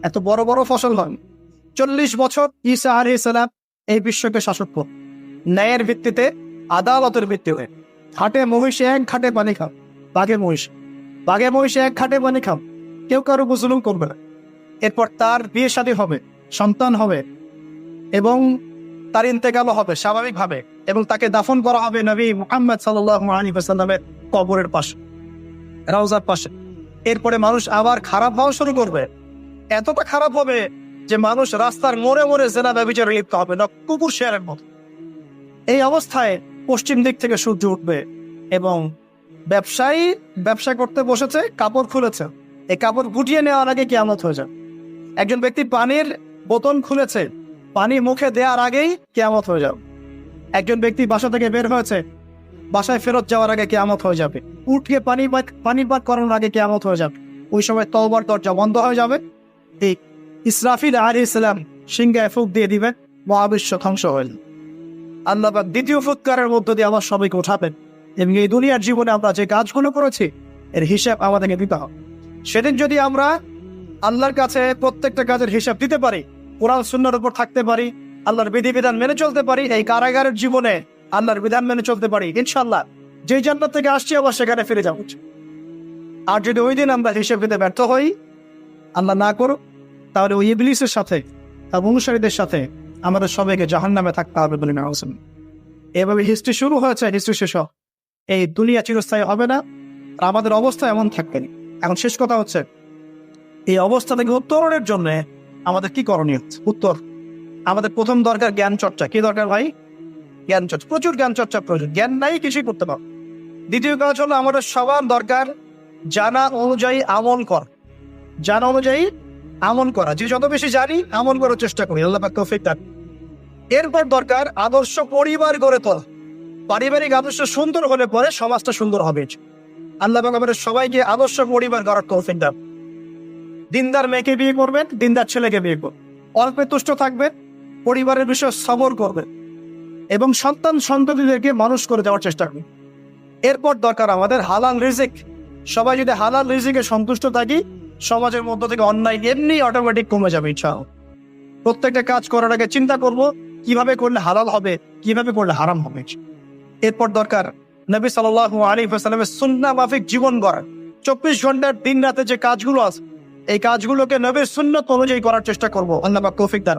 এত বড় বড় ফসল হয়। 40 বছর ঈসা আলাইহিস সালাম এই বিশ্বকে শাসক করবে ন্যায়ের ভিত্তিতে, আদালতের ভিত্তিতে। ঘাটে মহিষে 1 ঘাটে পানি খাও, বাঘে মহিষে 1 ঘাটে পানি খাও, কেউ কারো উপর জুলুম করবে না। এরপর তার বিয়ে শাদী হবে, সন্তান হবে এবং তার ইন্তেকালও হবে স্বাভাবিকভাবে, এবং তাকে দাফন করা হবে নবী মুহাম্মদ সাল্লাল্লাহু আলাইহি ওয়াসাল্লামের কবরের পাশে, রওজার পাশে। এরপরে মানুষ আবার খারাপ হওয়া শুরু করবে, এতটা খারাপ হবে যে মানুষ রাস্তার মোড়ে মোড়ে জেনা ব্যভিচারে লিপ্ত হবে না, কুকুর শেয়ারের মতো। এই অবস্থায় পশ্চিম দিক থেকে সূর্য উঠবে এবং ব্যবসায়ী ব্যবসা করতে বসেছে, কাপড় খুলেছে, এই কাপড় গুটিয়ে নেওয়ার আগে কিয়ামত হয়ে যায়। একজন ব্যক্তি পানির বোতল খুলেছে, পানি মুখে দেওয়ার আগেই কিয়ামত হয়ে যাবে। একজন ব্যক্তি বাসা থেকে বের হয়েছে, বাসায় ফেরত যাওয়ার আগে কিয়ামত হয়ে যাবে। উঠকে পানি পান করানোর আগে কিয়ামত হয়ে যাবে। ওই সময় তওবার দরজা বন্ধ হয়ে যাবে। এই ইসরাফিল আলাইহিস সালাম সিংহায় ফুঁক দিয়ে দিবেন, মহাবিশ্ব ধ্বংস হয়ে যাবে। আল্লাহ পাক দ্বিতীয় ফুৎকারের মধ্য দিয়ে আবার সবাইকে উঠাবেন এবং এই দুনিয়ার জীবনে আমরা যে কাজগুলো করেছি এর হিসাব আমাদেরকে দিতে হবে। সেদিন যদি আমরা আল্লাহর কাছে প্রত্যেকটা কাজের হিসাব দিতে পারি, কোরআন সুন্নাহর উপর থাকতে পারি, আল্লাহর বিধিবিধান মেনে চলতে পারি, এই কারাগারের জীবনে আল্লাহর বিধান মেনে চলতে পারি, ইনশাআল্লাহ যে জান্নাত থেকে আসছি আবার সেখানে ফিরে যাবো। আর যদি ওই দিন আমরা হিসাব দিতে ব্যর্থ হই, আল্লাহ না করুক, তাহলে ওই ইবলিসের সাথে তার অনুসারীদের সাথে আমাদের সবাইকে জাহান্নামে থাকতে হবে বলে না হোসেন। এভাবে হিস্ট্রি শুরু হয়েছে, হিস্ট্রি শেষ হবে। এই দুনিয়া চিরস্থায়ী হবে না, আর আমাদের অবস্থা এমন থাকবে না। এখন শেষ কথা হচ্ছে, এই অবস্থা থেকে উত্তরণের জন্য আমাদের কি করণীয়? উত্তর, আমাদের প্রথম দরকার জ্ঞান চর্চা। কি দরকার ভাই? জ্ঞান চর্চা, প্রচুর জ্ঞান চর্চা প্রয়োজন। জ্ঞান নাই কিছুই করতে পারবো। দ্বিতীয় কাজ হলো আমাদের সবার দরকার জানা অনুযায়ী আমল কর। জানা অনুযায়ী আমল করা, যে যত বেশি জানি আমল করার চেষ্টা করি, আল্লাহ পাক তৌফিক দান। এরপর দরকার আদর্শ পরিবার গড়ে তোলা। পারিবারিক আদর্শ সুন্দর হলে পরে সমাজটা সুন্দর হবে। আল্লাহ পাক আমাদের সবাইকে আদর্শ পরিবার গড়ার তৌফিক দান। দিনদার মেয়েকে বিয়ে করবেন, দিনদার ছেলেকে বিয়ে করবেন, অল্পে তুষ্ট থাকবেন, পরিবারের বিষয়ে সবর করবেন এবং সন্তানদেরকে মানুষ করে যাওয়ার চেষ্টা করবেন। এরপর দরকার আমাদের হালাল রিজিক। সবাই যদি হালাল রিজিকে সন্তুষ্ট থাকি, সমাজের মধ্য থেকে অন্যায় এমনি অটোমেটিক কমে যাবে ইনশাআল্লাহ। প্রত্যেকটা কাজ করার আগে চিন্তা করব কিভাবে করলে হালাল হবে, কিভাবে করলে হারাম হবে। এরপর দরকার নবী সাল্লাল্লাহু আলাইহি ওয়াসাল্লামের সুন্নাহ মাফিক জীবন গড়া। 24 ঘন্টার দিন রাতে যে কাজগুলো আছে, এই কাজগুলোকে নবীর সুন্নাত অনুযায়ী করার চেষ্টা করব। আল্লাহ পাক তৌফিক দান।